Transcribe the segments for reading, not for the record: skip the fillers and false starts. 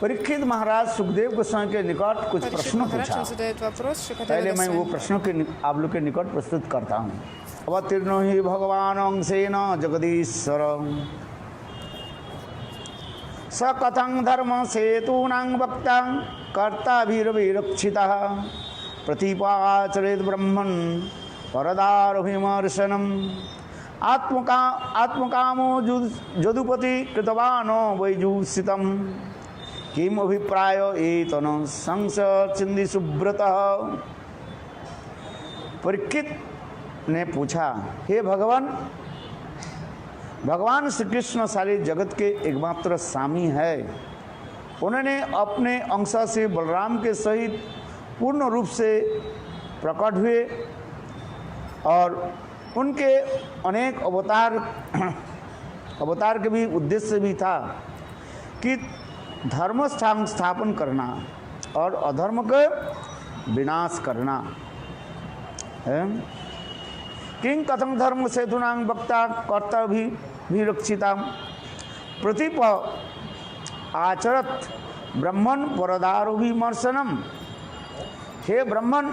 परीक्षित महाराज सुखदेव गोस्वामी के निकट कुछ प्रश्न पूछा। पहले मैं वो प्रश्नों के आप लोग के निकट प्रस्तुत करता हूँ। अवतीर्ण ही भगवान अंशेन जगदीश्वर स कथं धर्म सेतूनां वक्ता कर्ताभिरविरक्षितः प्रतिपाचरेत ब्रह्मन् परदारभिमर्शनम् आत्मकामो जदुपति कृतवानो वैजूषितम किम अभिप्राय एतन संशय सुब्रतः। परीक्षित ने पूछा, हे भगवान श्री कृष्ण सारे जगत के एकमात्र स्वामी है। उन्होंने अपने अंश से बलराम के सहित पूर्ण रूप से प्रकट हुए और उनके अनेक अवतार के भी उद्देश्य भी था कि धर्म स्थापन करना और अधर्म का विनाश करना है। किं कथं धर्म सेतूनां वक्ता कर्तव्यभिरक्षिता प्रतिप आचरत ब्रह्मण परदारभिमर्शनम। हे ब्रह्मण,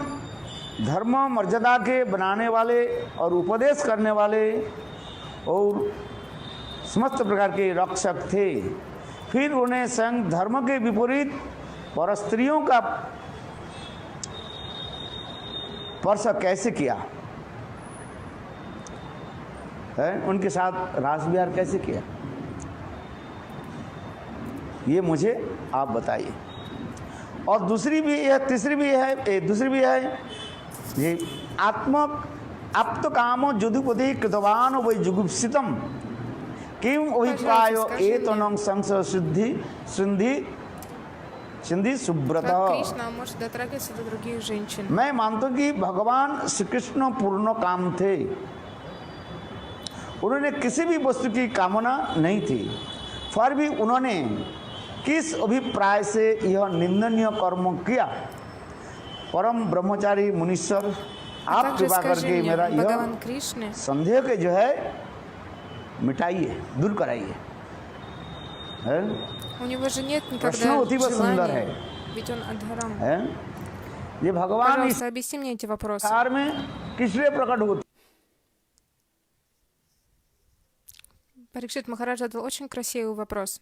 धर्म मर्यादा के बनाने वाले और उपदेश करने वाले और समस्त प्रकार के रक्षक थे। फिर उन्हें स्वयं धर्म के विपरीत पर स्त्रियों का स्पर्श कैसे किया है, उनके साथ रास विहार कैसे किया, ये मुझे आप बताइए। और दूसरी भी है ये आप्तकामो जदुपति कृतवान वै जुगुप्सितम किम अभिप्राय एतनं संशय सिद्धि सुब्रत। मैं मानता हूँ कि भगवान श्री कृष्ण पूर्ण काम थे। उन्होंने किसी भी वस्तु की कामना नहीं थी, फिर भी उन्होंने किस अभिप्राय से यह निंदनीय कर्म किया। परम ब्रह्मचारी मुनीश्वर, आप कृपा करके मेरा यह संदेह के जो है मिटाइए, दूर कराइए। प्रश्न अति सुंदर है, ये भगवान इस संसार में किस लिए प्रकट होते। Парикшит Махарадж задал очень красивый вопрос.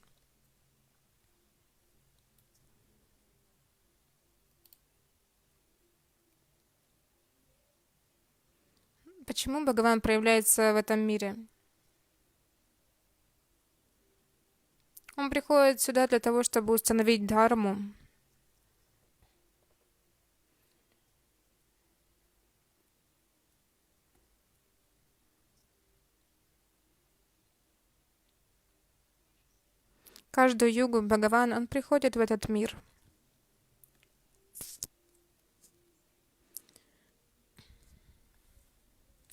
Почему Бхагаван проявляется в этом мире? Он приходит сюда для того, чтобы установить дхарму. Каждую югу Бхагаван, он приходит в этот мир.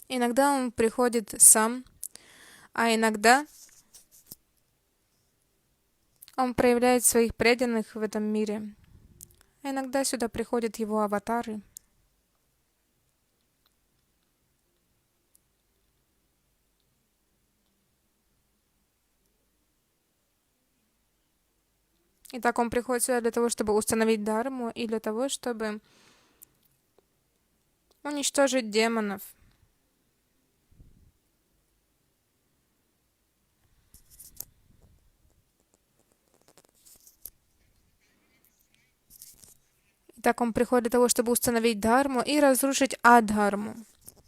Иногда он приходит сам, а иногда он проявляет своих преданных в этом мире. А иногда сюда приходят его аватары. Итак, он приходит сюда для того, чтобы установить дхарму и для того, чтобы уничтожить демонов. Итак, он приходит для того, чтобы установить дхарму и разрушить адхарму.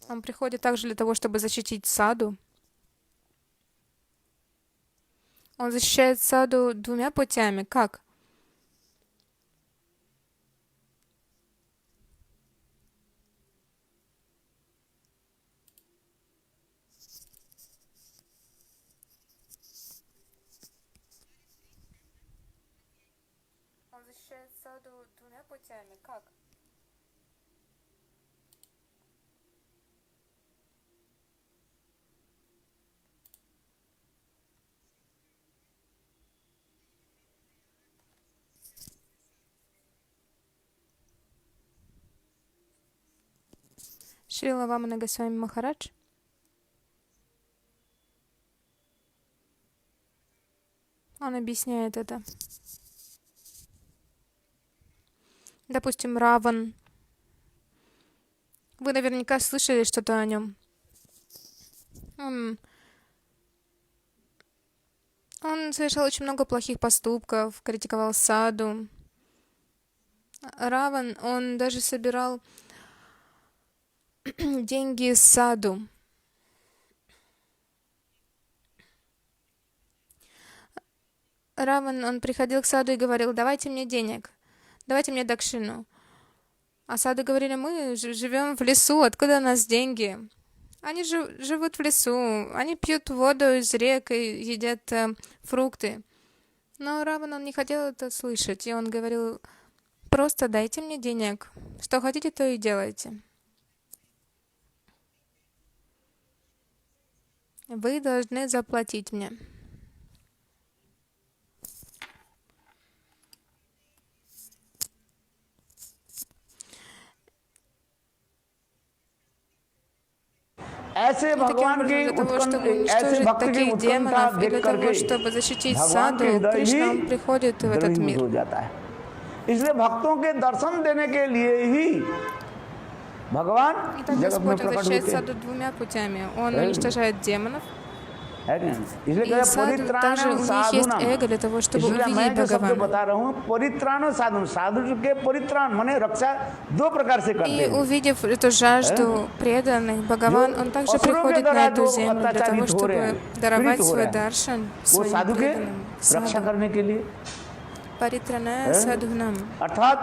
Он приходит также для того, чтобы защитить саду. Он защищает саду двумя путями. Как? Он защищает саду двумя путями. Как? Шрила Вамана Госвами Махарадж он объясняет это. Допустим, Раван. Вы наверняка слышали что-то о нем. Он совершал очень много плохих поступков, критиковал Саду. Раван, он даже собирал деньги с Саду. Раван, он приходил к Саду и говорил: давайте мне денег, давайте мне дакшину. А Саду говорили: мы живем в лесу, откуда у нас деньги? Они живут в лесу, они пьют воду из рек и едят фрукты. Но Раван, он не хотел это слышать, и он говорил: просто дайте мне денег, что хотите, то и делайте. Вы должны заплатить мне. ऐसे भगवान की ऐसे भक्त की उत्कंठा देख करके भगवान के हृदय ही द्रवीभूत हो जाता है। इसलिए भक्तों के दर्शन देने के लिए ही भगवान जगत में प्रकट होते हैं। Саду двумя путями. Он уничтожает демонов. इसलिए Также у них есть эго для того, чтобы увидеть Бхагавана. बता रहा हूँ परित्राण साधु साधु के परित्राण माने रक्षा दो प्रकार से करते И हैं। увидев эту жажду преданных, Бхагаван, он также приходит на эту землю для того, чтобы даровать свой даршан своим преданным रक्षा саду. करने के लिए Паритраная садхунам. अर्थात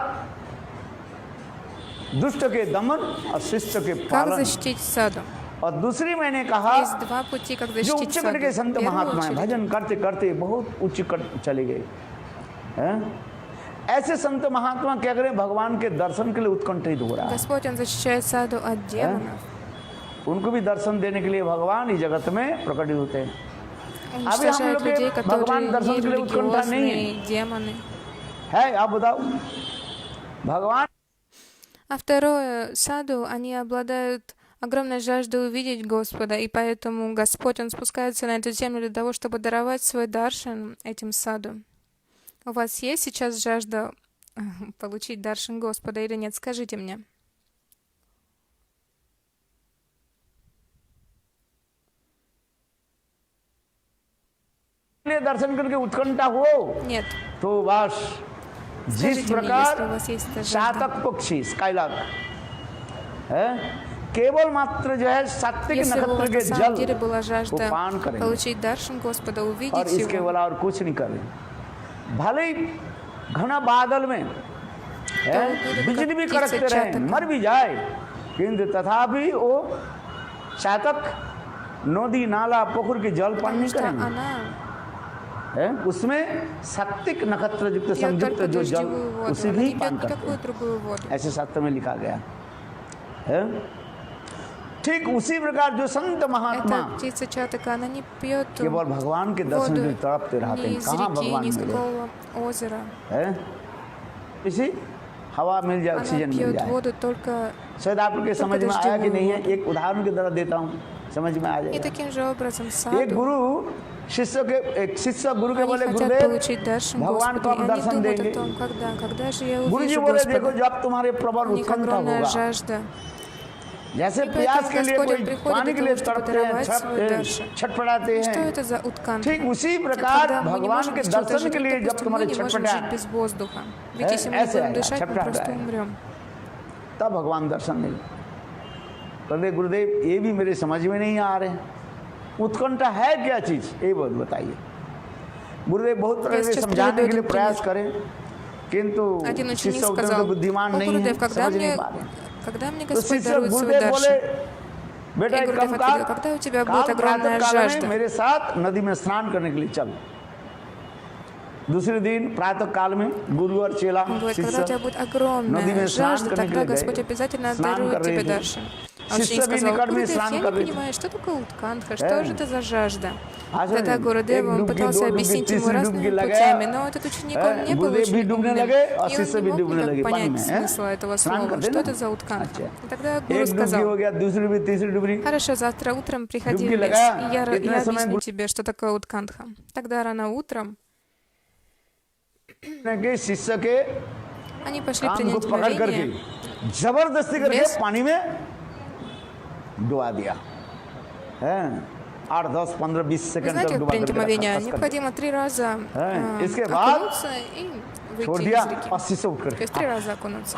दुष्ट के दमन और शिष्ट के Как पालन। защитить саду? और दूसरी मैंने कहा Есть два пути, как जो защитить उच्च саду. कट के В संत первую महात्मा है очередь, भजन करते करते बहुत उच्च कट चले गए हैं? ऐसे संत महात्मा क्या करें भगवान के दर्शन के लिए उत्कंठित हो रहा है। Господь, Он защищает саду от демонов. उनको भी दर्शन देने के लिए भगवान इस जगत में प्रकटित होते हैं। अभी हम Уничтожает लोग людей, के भगवान которые दर्शन के लिए उत्कंठा नहीं है, нерелигиозные, демоны. है आप बताओ भगवान। А второе, саду, они обладают огромной жаждой увидеть Господа, и поэтому Господь, Он спускается на эту землю для того, чтобы даровать свой даршан этим саду. У вас есть сейчас жажда получить даршан Господа или нет? Скажите мне. दर्शन करके उत्कंठा हो Нет. तो बस जिस Скажите мне, प्रकार если у вас есть эта жажда. चातक पक्षी स्काइलार्क है केवल मात्र जो है सात्विक Если бы у नक्षत्र вас के на самом деле जल была को жажда पान करेंगे получить даршан Господа, और увидеть इसके Его, वाला और कुछ नहीं करें। भले ही घना बादल में है बिजली भी कड़कते रहे मर भी जाए किंतु तथापि वो चातक नदी नाला पोखर के जल पान потому नहीं что करेंगे она है उसमें सात्विक नक्षत्र युक्त пьет संयुक्त только जो जल дождевую воду, उसे она भी не пьет पान करते никакую हैं другую воду. ऐसे शास्त्र में लिखा गया है। ठीक उसी प्रकार जो संत महात्मा Эта птица чатака, она не пьет केवल भगवान के दर्शन воду के लिए तड़पते रहते ни हैं из कहाँ реки, भगवान ни из मिले какого озера. है इसी हवा मिल जाए Она ऑक्सीजन मिल пьет जाए воду только... शायद आपके समझ में आया कि नहीं है एक उदाहरण की तरह देता हूँ समझ में आ И जाएगा। таким же образом एक саду, गुरु शिष्य के एक शिष्य गुरु के они बोले хотят गुरुदेव получить даршан भगवान को Господа, आप и они दर्शन думают देंगे। о том, когда же я गुरु जी увижу बोले देखो Господа. जब तुम्हारे प्रबल У них उत्कंठा огромная होगा жажда. जैसे И प्यास поэтому के लिए Господь, कोई Он приходит पानी के для लिए того, чтобы तड़पते हैं даровать свой даршан. छटपटाते Что हैं это за утканта? ठीक उसी प्रकार Когда мы не भगवान можем के без чего-то दर्शन жить, के लिए जब допустим, мы तुम्हारे не можем छटपटा жить без воздуха. Ведь если мы не ऐसे будем आएगा, дышать, мы छटपटा просто आएगा। умрем. तब भगवान दर्शन नहीं कहते गुरुदेव ये भी मेरे समझ में नहीं आ रहे उत्कंठा है क्या चीज ये बहुत बताइए। गुरुदेव बहुत तरह से сейчас समझाने приведу के लिए один प्रयास пример. करें किंतु Один ученик शिष्य उतना сказал: तो बुद्धिमान "О, नहीं है Гурудев, समझ नहीं पा रहे। когда мне तो Господь शिष्य дарует свой गुरुदेव बोले даршан?" बेटा И एक Гурудев कम ответил: कर "Когда у тебя काल будет огромная प्रातः काल में жажда, मेरे साथ नदी में स्नान करने के लिए चल। दूसरे दिन प्रातः काल में गुरु और चेला Он говорит, когда у शिष्य тебя будет नदी огромная में स्नान жажда, करने के тогда लिए Господь गए обязательно स्नान कर дарует रहे тебе थे даршан. А ученик शिष्य भी сказал: निकट में "Гурудев, स्नान я कर не रहे थे понимаю, что такое уткантха, что же это за жажда?" आज Тогда Гурудев, एक он डुबकी пытался दो डुबकी объяснить ему तीसरी डुबकी разными लगाया путями, но этот ученик, он не был गुरुदेव भी очень डूबने умным, लगे और и он शिष्य не भी мог डूबने никак लगे पानी понять में смысла этого स्नान слова, करते что ना это за уткантха. अच्छा И тогда Гуру एक डुबकी हो сказал: गया दूसरी डुबकी तीसरी डुबकी "Хорошо, завтра утром приходи в डुबकी лес, लगाया и я इतने समय объясню тебе, что такое уткантха." Тогда рано утром के शिष्य के Они пошли कान को принять पकड़ करके омовение. जबरदस्ती करके Без- पानी में डुबा दिया है। 8, 10, 15, 20 Вы सेकंड तक знаете, как डुबा принять करके омовение? रखा, बस कर दिया। Необходимо 3 раза इसके बाद окунуться и छोड़ выйти दिया из реки. और शीशे उठ То есть 3 कर раза окунуться.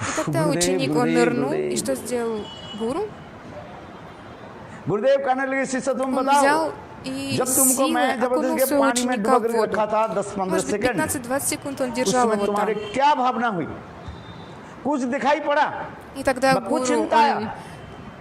И когда गुरुदेव, ученик, он गुरुदेव, нырнул, गुरुदेव। и что сделал гуру? गुरुदेव कहने लगे शिष्य तुम Он बताओ, взял и जब तुमको силой मैं जबरदस्ती окунул के своего पानी में ученика डुबा в करके воду. रखा था 10-15 Может быть, सेकंड, 15-20 секунд он उस держал समय его तुम्हारे там. क्या भावना हुई? कुछ दिखाई पड़ा? И тогда कुछ гуру, चिंता он आया?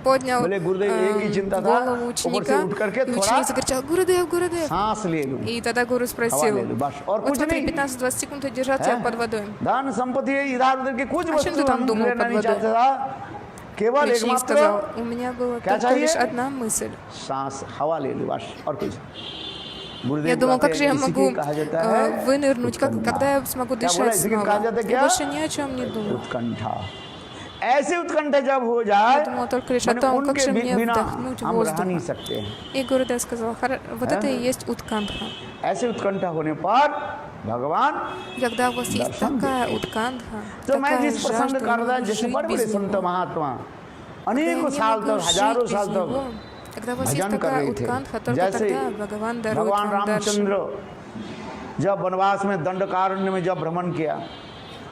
поднял बोले गुरुदेव एक ही चिंता था, голову ऊपर से ученика, उठ करके и थोड़ा ученик закричал: «Гурудев, Гурудев!» सांस ले लूं, И тогда гуру हवा спросил: ले लूं, बस और «Вот कुछ смотри, नहीं। 15-20 секунд и держал тебя под водой. धन संपत्ति है, इधर उधर के कुछ А чем वस्तु ты там हम думал लेना под नहीं водой?» चाहता था, केवल Ученик एकमात्र сказал: «У меня была क्या только лишь चाहिए? одна мысль. सांस, हवा ले लो बस और कुछ। Я गुरुदेव думал, कहते как же हैं, я इसी могу के कहा जाता है вынырнуть, उत्कंठा। когда я смогу क्या बोला дышать इसी के снова. कहा जाता है Я क्या? больше ни о чем не думал. उत्कंठा। ऐसी उत्कंठा जब हो जाए, Я думала только лишь о मैंने том, как उनके же мне बिना вдохнуть हम रह नहीं воздуха. सकते हैं। И Гурудев сказал: вот это и есть уткантха. ऐसे उत्कंठा होने पर भगवान, Когда у вас есть दर्शन такая уткантха, तो मैं такая जिस प्रसंग жажда, कर не रहा могу जैसे жить बड़े बड़े без संत него. महात्मा Я не अनेकों साल могу तक, жить हजारों без साल तक него. Когда у вас есть भजन कर такая रहे थे। уткантха, только जैसे тогда Бхагаван дарует भगवान вам даршан. रामचंद्र जब वनवास में दंडकारण्य में जब भ्रमण किया,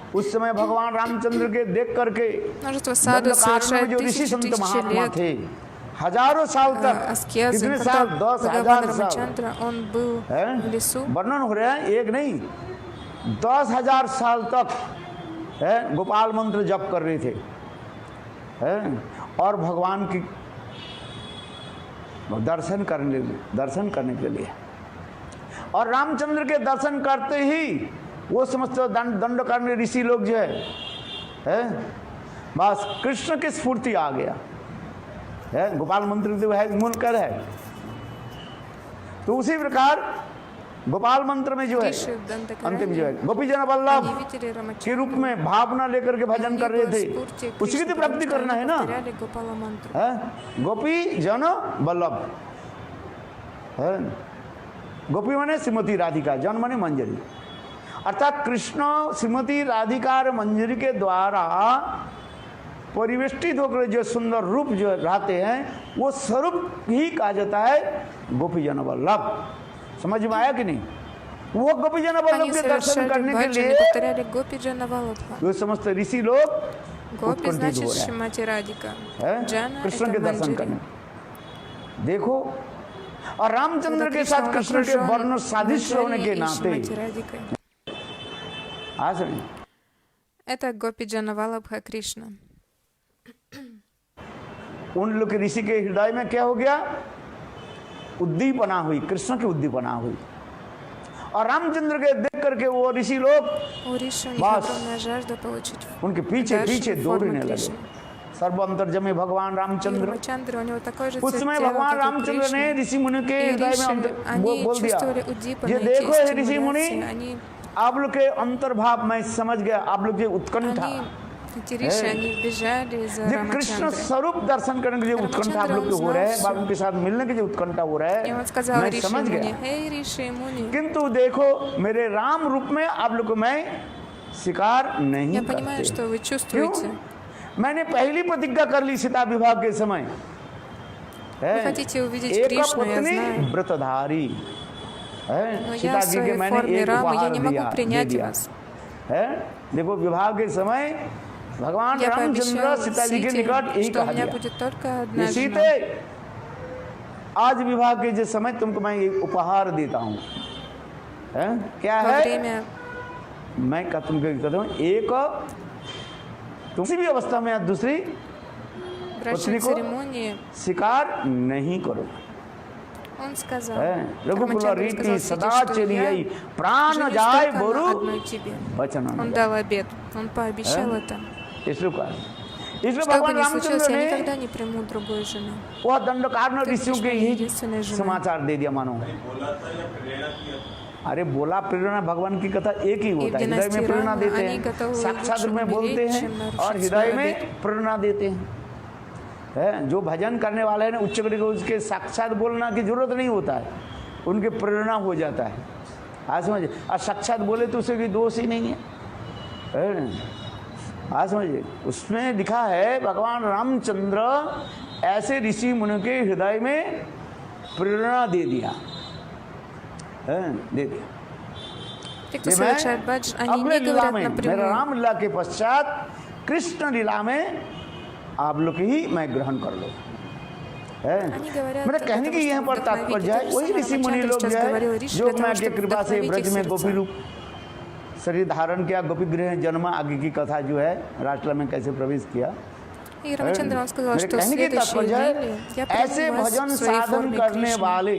उस समय भगवान रामचंद्र के देख करके Множество саду दंडकारण्य में совершает जो ऋषि संत тысячи महात्मा лет थे, हजारों साल तक, аскезы. कितने Когда साल, 10,000 Бхагаван साल Рамачандра, он был है? в лесу, वर्णन हो रहा है, एक नहीं 10,000 साल तक है गोपाल मंत्र जप कर रहे थे, है? और भगवान की दर्शन करने के लिए, और रामचंद्र के दर्शन करते ही वो समस्त दंडकारण्य ऋषि लोग जो है बस कृष्ण की स्फूर्ति आ गया है। गोपाल मंत्र जो है मूलकर है, तो उसी प्रकार गोपाल मंत्र में जो है ऋषि अंतिम जो दंडकारण्य, है गोपी जन они वल्लभ видели के Рамачандру, रूप में भावना लेकर के भजन कर रहे थे, स्फूर्ति उसी की तो Кришны, प्राप्ति потому что करना है они ना, повторяли Гопала мантру. है? गोपी जन वल्लभ है, गोपी माने श्रीमती राधिका, जन माने मंजरी, अर्थात कृष्ण श्रीमती राधिका और मंजरी के द्वारा परिवेष्टित होकर जो सुंदर रूप जो रहते हैं, वो स्वरूप ही कहा जाता है गोपी जन वल्लभ। समझ में आया कि नहीं? वो गोपी जन वल्लभ Они के दर्शन совершали करने के баджаны, लिए повторяли Гопи Джана Валабха. वो समस्त ऋषि लोग Гопи उत्कंठित значит हो रहे हैं, Шримати Радика. है? Джана कृष्ण это के दर्शन Манджари. करने। देखो, और रामचंद्र Когда के Кришна, साथ он कृष्ण के окружен वर्ण सादृश्य होने के Манджари и नाते Шримати Радикой. आ सुनिए, Это Гопи Джана Валабха Кришна. उन लोग के ऋषि के हृदय में क्या हो गया? उद्दीपना हुई, कृष्ण की उद्दीपना हुई, और रामचंद्र के देख करके वो ऋषि लोग У Риши у них Бас. огромная жажда получить उनके पीछे Дальше पीछे формы दौड़ने लगे। Кришны. सर्व अंतर्जमी भगवान И रामचंद्र, Рамачандра, у него такой же उस цвет समय тела, भगवान как у रामचंद्र ने Кришны. ऋषि मुनि के И हृदय में Риши, они बोल दिया, чувствовали удипаны, ये эти देखो हे ऋषि मुनि, стимуляции, они आप लोग के अंतर्भाव मैं समझ गया, आप लोग की उत्कंठा, эти Риши, они бежали за ये कृष्ण Рамачандрой. स्वरूप दर्शन करने के लिए उत्कंठा आप लोग के हो रहे हैं, बाबू के साथ मिलने के लिए उत्कंठा हो रहा И он है, сказал मैं Риши समझ Муни: गया, «Эй, Риши Муни, किंतु देखो मेरे राम रूप में आप लोग को मैं स्वीकार नहीं я понимаю, करते। что вы чувствуете. क्यों? मैंने पहली प्रतिज्ञा कर ली सीता विवाह के समय, Вы хотите увидеть एक Кришну, я पत्नी знаю. व्रतधारी है, Но सीता я в जी के своей मैंने форме एक Рамы, я उपहार не दिया, могу दे принять दिया вас. है। देखो विवाह के समय भगवान Я रामचंद्र пообещал सीता जी के Сите, निकट यही что у कहा меня दिया, будет только ये одна жена. सीते आज विवाह के जिस समय तुमको मैं ये उपहार देता हूँ, क्या Во है? время मैं तुमको कहता हूँ, एक तुम किसी भी अवस्था में या दूसरी брачной पत्नी को церемонии शिकार नहीं करो, он сказал, रघुकुल Рамачандра रीति сказал सदा Сите, что चली я आई, प्राण женюсь जाए только на बोरू одной тебе. वचन Он дал обет, он пообещал это. इसलिए कहा, इसलिए Что бы भगवान ни случилось, रामचंद्र я ने никогда не приму другой жены. वह दंडकारण्य Ты ऋषियों के Кришна ही единственная жена. समाचार दे दिया मानो। अरे बोला प्रेरणा भगवान की कथा एक ही होता है, हृदय में प्रेरणा देते हैं, साक्षात में बोलते हैं और हृदय में प्रेरणा देते हैं। जो भजन करने वाले हैं उच्च कोटि के, उसके साक्षात बोलना की जरूरत नहीं होता है, उनके प्रेरणा हो जाता है। आज समझ, और साक्षात बोले तो उसे भी दोष ही नहीं है, आज समझिए, उसमें लिखा है भगवान रामचंद्र ऐसे ऋषि मुनि के हृदय में प्रेरणा दे दिया, दे दिया। Те, кто совершает баджан, они अगले не लीला говорят में, मेरा напрямую. राम लीला के पश्चात कृष्ण लीला में आप लोग ही मैं ग्रहण कर लो। Они говорят, मेरा कहने की यहाँ पर तात्पर्य है, वही ऋषि मुनि लोग जो है जो मैं के कृपा से ब्रज में गोपी रूप शरीर धारण किया, गोपी गृह जन्म, आगे की कथा जो है रासलीला में कैसे प्रवेश किया। И Рамачандра, он сказал, मेरे что कहने की следующие तात्पर्य лили है, я ऐसे приму вас भजन в своей साधन форме करने Кришны. वाले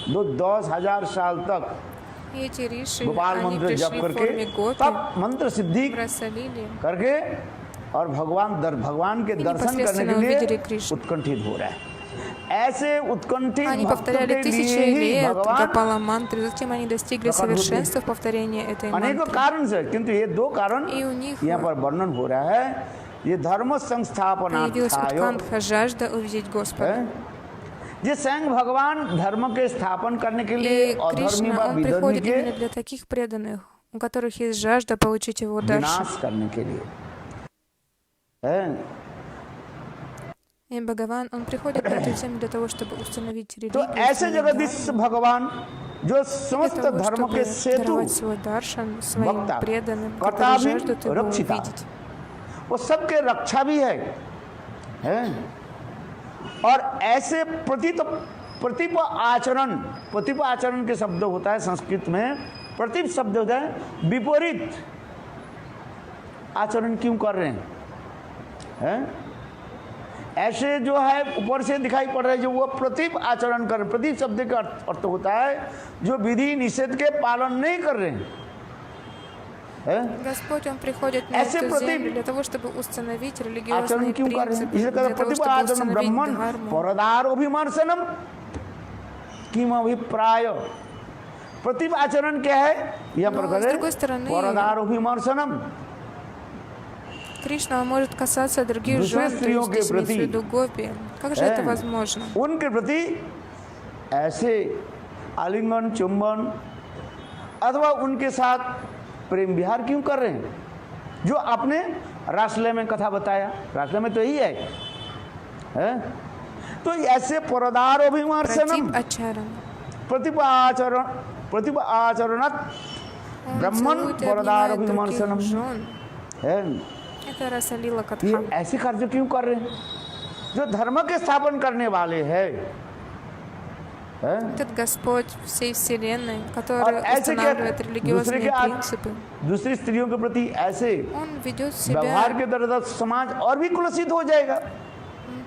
जो 10,000 साल तक И эти риши, गोपाल они मंत्र जप пришли в करके форме гопи, तब मंत्र सिद्धि просолили. करके और भगवान के И दर्शन करने непосредственно के увидели लिए Кришну. उत्कंठित हो रहा है। ऐसे उत्कंठित Они भक्तों повторяли के тысячи लिए ही лет भगवान Гопала мантры, затем они достигли प्रकट होते हैं। совершенства в повторении этой अनेकों мантры. कारण से, किंतु ये दो कारण И у них यहाँ पर वर्णन हो रहा है। ये धर्म появилась संस्थापनार्थाय, Уткантха, жажда увидеть Господа. ये स्वयं भगवान धर्म के स्थापन करने के लिए И अधर्मी Кришна, व он विधर्मी приходит के именно для таких преданных, у которых есть жажда получить его дальше. विनाश करने के लिए है। И Бхагаван, он приходит на эту землю для того, чтобы установить तो религию, ऐसे установить जगदीश дхарму, भगवान जो для समस्त того, धर्म чтобы के सेतु даровать свой даршан своим वक्ता, преданным, कर्ता которые भी жаждут его रक्षिता, увидеть. वो सबके रक्षा भी है। और ऐसे प्रतिप आचरण के शब्द होता है संस्कृत में, प्रतिप शब्द होता है विपरीत आचरण क्यों कर रहे हैं? ऐसे जो है ऊपर से दिखाई पड़ रहा है जो वो प्रतिप आचरण कर रहे हैं। प्रतिप शब्द का अर्थ होता है जो विधि निषेध के पालन नहीं कर रहे हैं। Господь, Он приходит на ऐसे эту प्रति землю для того, чтобы установить आचरण религиозные क्यों कर रहे हैं? принципы, इसलिए для того, प्रतिप чтобы आचरण установить ब्रह्मण дхарму. परदारोभिमर्शनम किम अभिप्राय। प्रतिप आचरण क्या है? यहाँ पर Но, с другой стороны, परदारोभिमर्शनम, Кришна, он может касаться других दूसरे жен, то स्त्रियों есть के здесь имеется в प्रति, виду гопи. Как же это возможно? उनके प्रति ऐसे आलिंगन चुंबन अथवा उनके साथ प्रेम विहार क्यों कर रहे हैं? जो आपने रासलीला में कथा बताया, रासलीला में तो यही है? तो ऐसे परदारोभिमर्शनम, Против ачаран. प्रतिप आचरणत Он ब्रह्मण целует и обнимает других परदारोभिमर्शनम жен. है। Это Расалила ये Катха. ऐसे कार्य क्यों कर रहे हैं जो धर्म के स्थापन करने वाले हैं? Этот Господь всей Вселенной, और который ऐसे क्या устанавливает दूसरे религиозные के принципы, दूसरी स्त्रियों के प्रति ऐसे он ведет व्यवहार себя के द्वारा समाज और भी कुलसित हो जाएगा।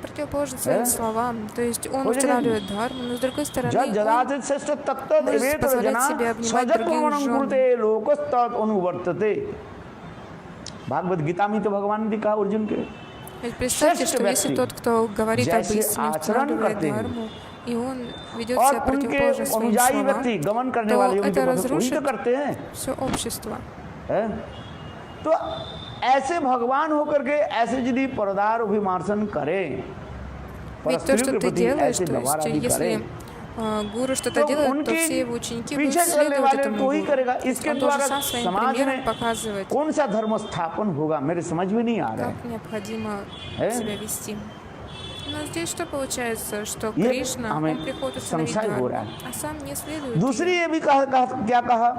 противоположно своим словам. То есть он हो जाएगा। устанавливает дхарму, но с другой стороны जब он जदाचित श्रेष्ठ तत्त может एवेत позволять जना себе обнимать других सजत्वमनं жен. कुरुते लोकस्तत् अनुवर्तते। भागवत गीता में तो भगवान ने कहा अर्जुन के, Ведь представьте, श्रेष्ठ что если व्यक्ति тот, кто говорит об जैसे истине, आचरण устанавливает करते हैं, дхарму, и он ведет और себя उनके противоположно своим अनुयायी словам, व्यक्ति गमन करने तो वाले उनके это भक्त वही तो разрушит करते हैं। все общество. तो ऐसे भगवान होकर के ऐसे यदि परदार अभिमार्शन करें, Ведь то, परस्त्रियों что के ты प्रति делаешь, ऐसे то व्यवहार есть आदि если करें, гуру что-то तो делает, то उनके все его ученики будут पीछे चलने следовать वाले этому तो ही гуру. करेगा। इसके Он द्वारा должен сам своим समाज примером में показывать, कौन सा धर्म स्थापन होगा, मेरे समझ में नहीं आ रहा как необходимо है। себя вести. Но здесь что получается, что ये Кришна, हमें он приходит установить संशय हो дхарму, रहा है। а сам не следует दूसरी ей. ये भी क्या कहा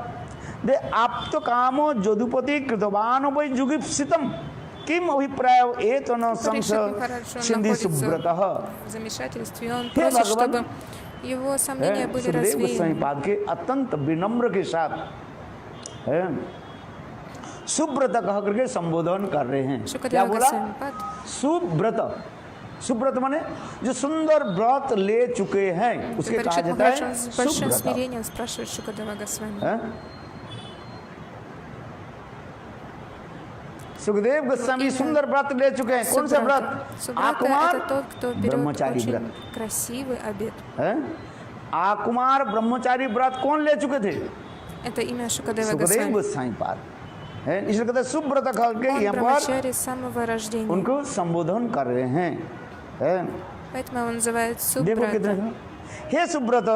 दे आप तो कामो जदुपति कृतवान वै जुगुप्सितम किम अभिप्राय एतन संस Парикшит Махарадж, он छिंदी находится सुब्रतः। в замешательстве, и он हे просит, भगवान, чтобы его сомнения были सुखदेव गोस्वामी развеяны. पाद के अत्यंत विनम्र के साथ सुब्रत कह करके संबोधन कर रहे हैं। क्या Шукадева बोला? Госвами Пад. सुब्रत, सुब्रत माने जो सुंदर व्रत ले चुके हैं उसके कहा Парикшит जाता Махарадж, है он с большим सुब्रत। смирением спрашивает Шукадева Госвами. सुखदेव गोस्वामी सुंदर व्रत ले चुके हैं। कौन सा व्रत? Субрата – आकुमार это тот, кто берет ब्रह्मचारी очень व्रत। красивый обет. आकुमार ब्रह्मचारी व्रत कौन ले चुके थे? Это имя Шукадева सुखदेव Госвами. गोस्वामी पाद है। इसलिए कहते हैं सुब्रत कह के Он यहाँ पर ब्रह्मचाри с самого рождения. उनको संबोधन कर रहे हैं। Поэтому его называют देखो कितने Субрата. हे सुब्रत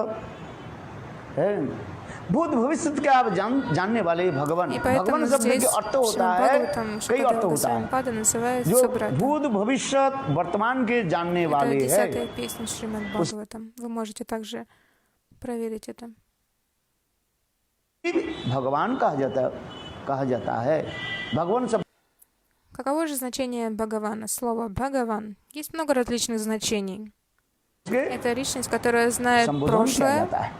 है, भूत भविष्य के आप जानने वाले भगवान। И поэтому भगवान शब्द здесь के अर्थ होता है, Бхагаватам कई अर्थ Шукадева होता है। Госвамипада называют जो Субрата. भूत भविष्य वर्तमान के जानने Это वाले है, 10-я песня Шримад Бхагаватам. Вы можете также проверить это. भगवान कहा जाता है। भगवान शब्द Каково же значение Бхагавана? Слово Бхагаван. Есть много различных значений. के Это личность, которая знает संबोधन किया прошлое, जाता है।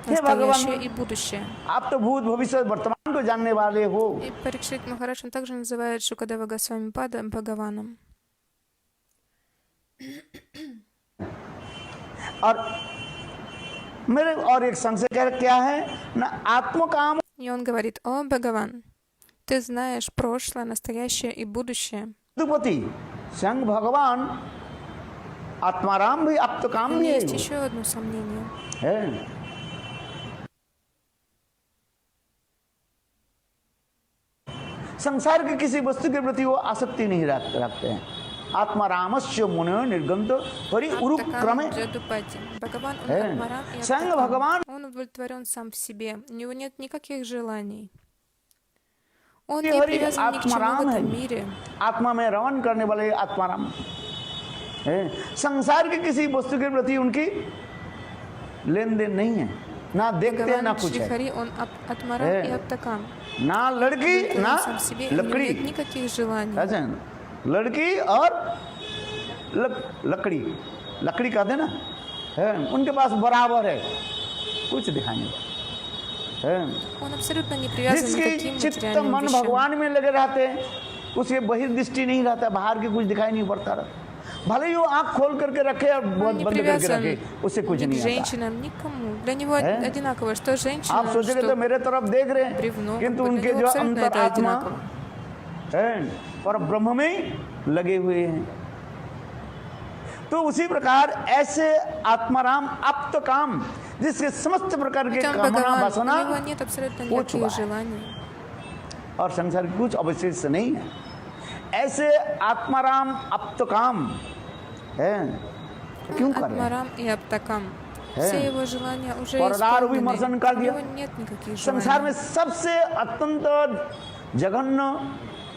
हे भगवान, настоящее и будущее. आप तो भूत भविष्य वर्तमान को जानने वाले हो। И Парикшит Махарадж он также называет Шукадева Госвамипада Бхагаваном. और मेरे और एक संशय क्या है ना, आत्मकाम И он говорит: «О, Бхагаван, ты знаешь прошлое, настоящее и будущее». दुपति स्वयं भगवान आत्माराम भी आप तो काम У भी меня है, есть еще одно сомнение. है। संसार के किसी वस्तु के प्रति वो आसक्ति नहीं रखते हैं। आत्मारामस्य मुनयो निर्गंत परि उरुप क्रमे। Джадупати. Бхагаван, он Э, Атмарам и Святой Атакам. Бхагаван. Он удовлетворен сам в себе. У него нет никаких желаний. Он ये не हरि привязан ни к чему в आत्माराम этом है, мире. आत्मा में रमन करने वाले आत्माराम है। संसार के किसी वस्तु के प्रति उनकी लेन देन नहीं है, ना देखते हैं ना Бхагаван कुछ है, Шрихари, он Атмарам Э, и Атакам. ना लड़की Он ना сам в себе, и у него लकड़ी। нет никаких желаний. ऐसे है ना? लड़की और लकड़ी, लकड़ी कहते ना है, उनके पास बराबर है, कुछ दिखाई नहीं है। Он абсолютно не привязан ни к जिसकी каким चित्त материальным मन вещам. भगवान में लगे रहते हैं, उसके बहिर्दृष्टि नहीं रहता, बाहर के कुछ दिखाई नहीं पड़ता रहता। भले ही वो आंख खोल करके रखे और Он не बंद करके привязан रखे, उससे कुछ ни к नहीं आता। женщинам, никому. Для него Э? одинаково, что женщина, आप सोचेंगे तो что मेरे तरफ देख रहे हैं, бревно. किंतु Для उनके него जो абсолютно अंतर это आत्मा одинаково. है और ब्रह्म में ही लगे हुए हैं। तो उसी प्रकार ऐसे आत्माराम अप्त काम, जिसके समस्त प्रकार के Хотя он कामना Бхагаван, у वासना него нет абсолютно हो चुका никаких है। желаний. और संसार की कुछ अवशेष नहीं है। ऐसे आत्माराम अप्त काम है, क्यों कर रहे हैं? Атмарам и Аптакам. Э? Все его желания уже परदार исполнены. विमर्शन कर У दिया। него нет никаких संसार में желаний. सबसे अत्यंत जघन्य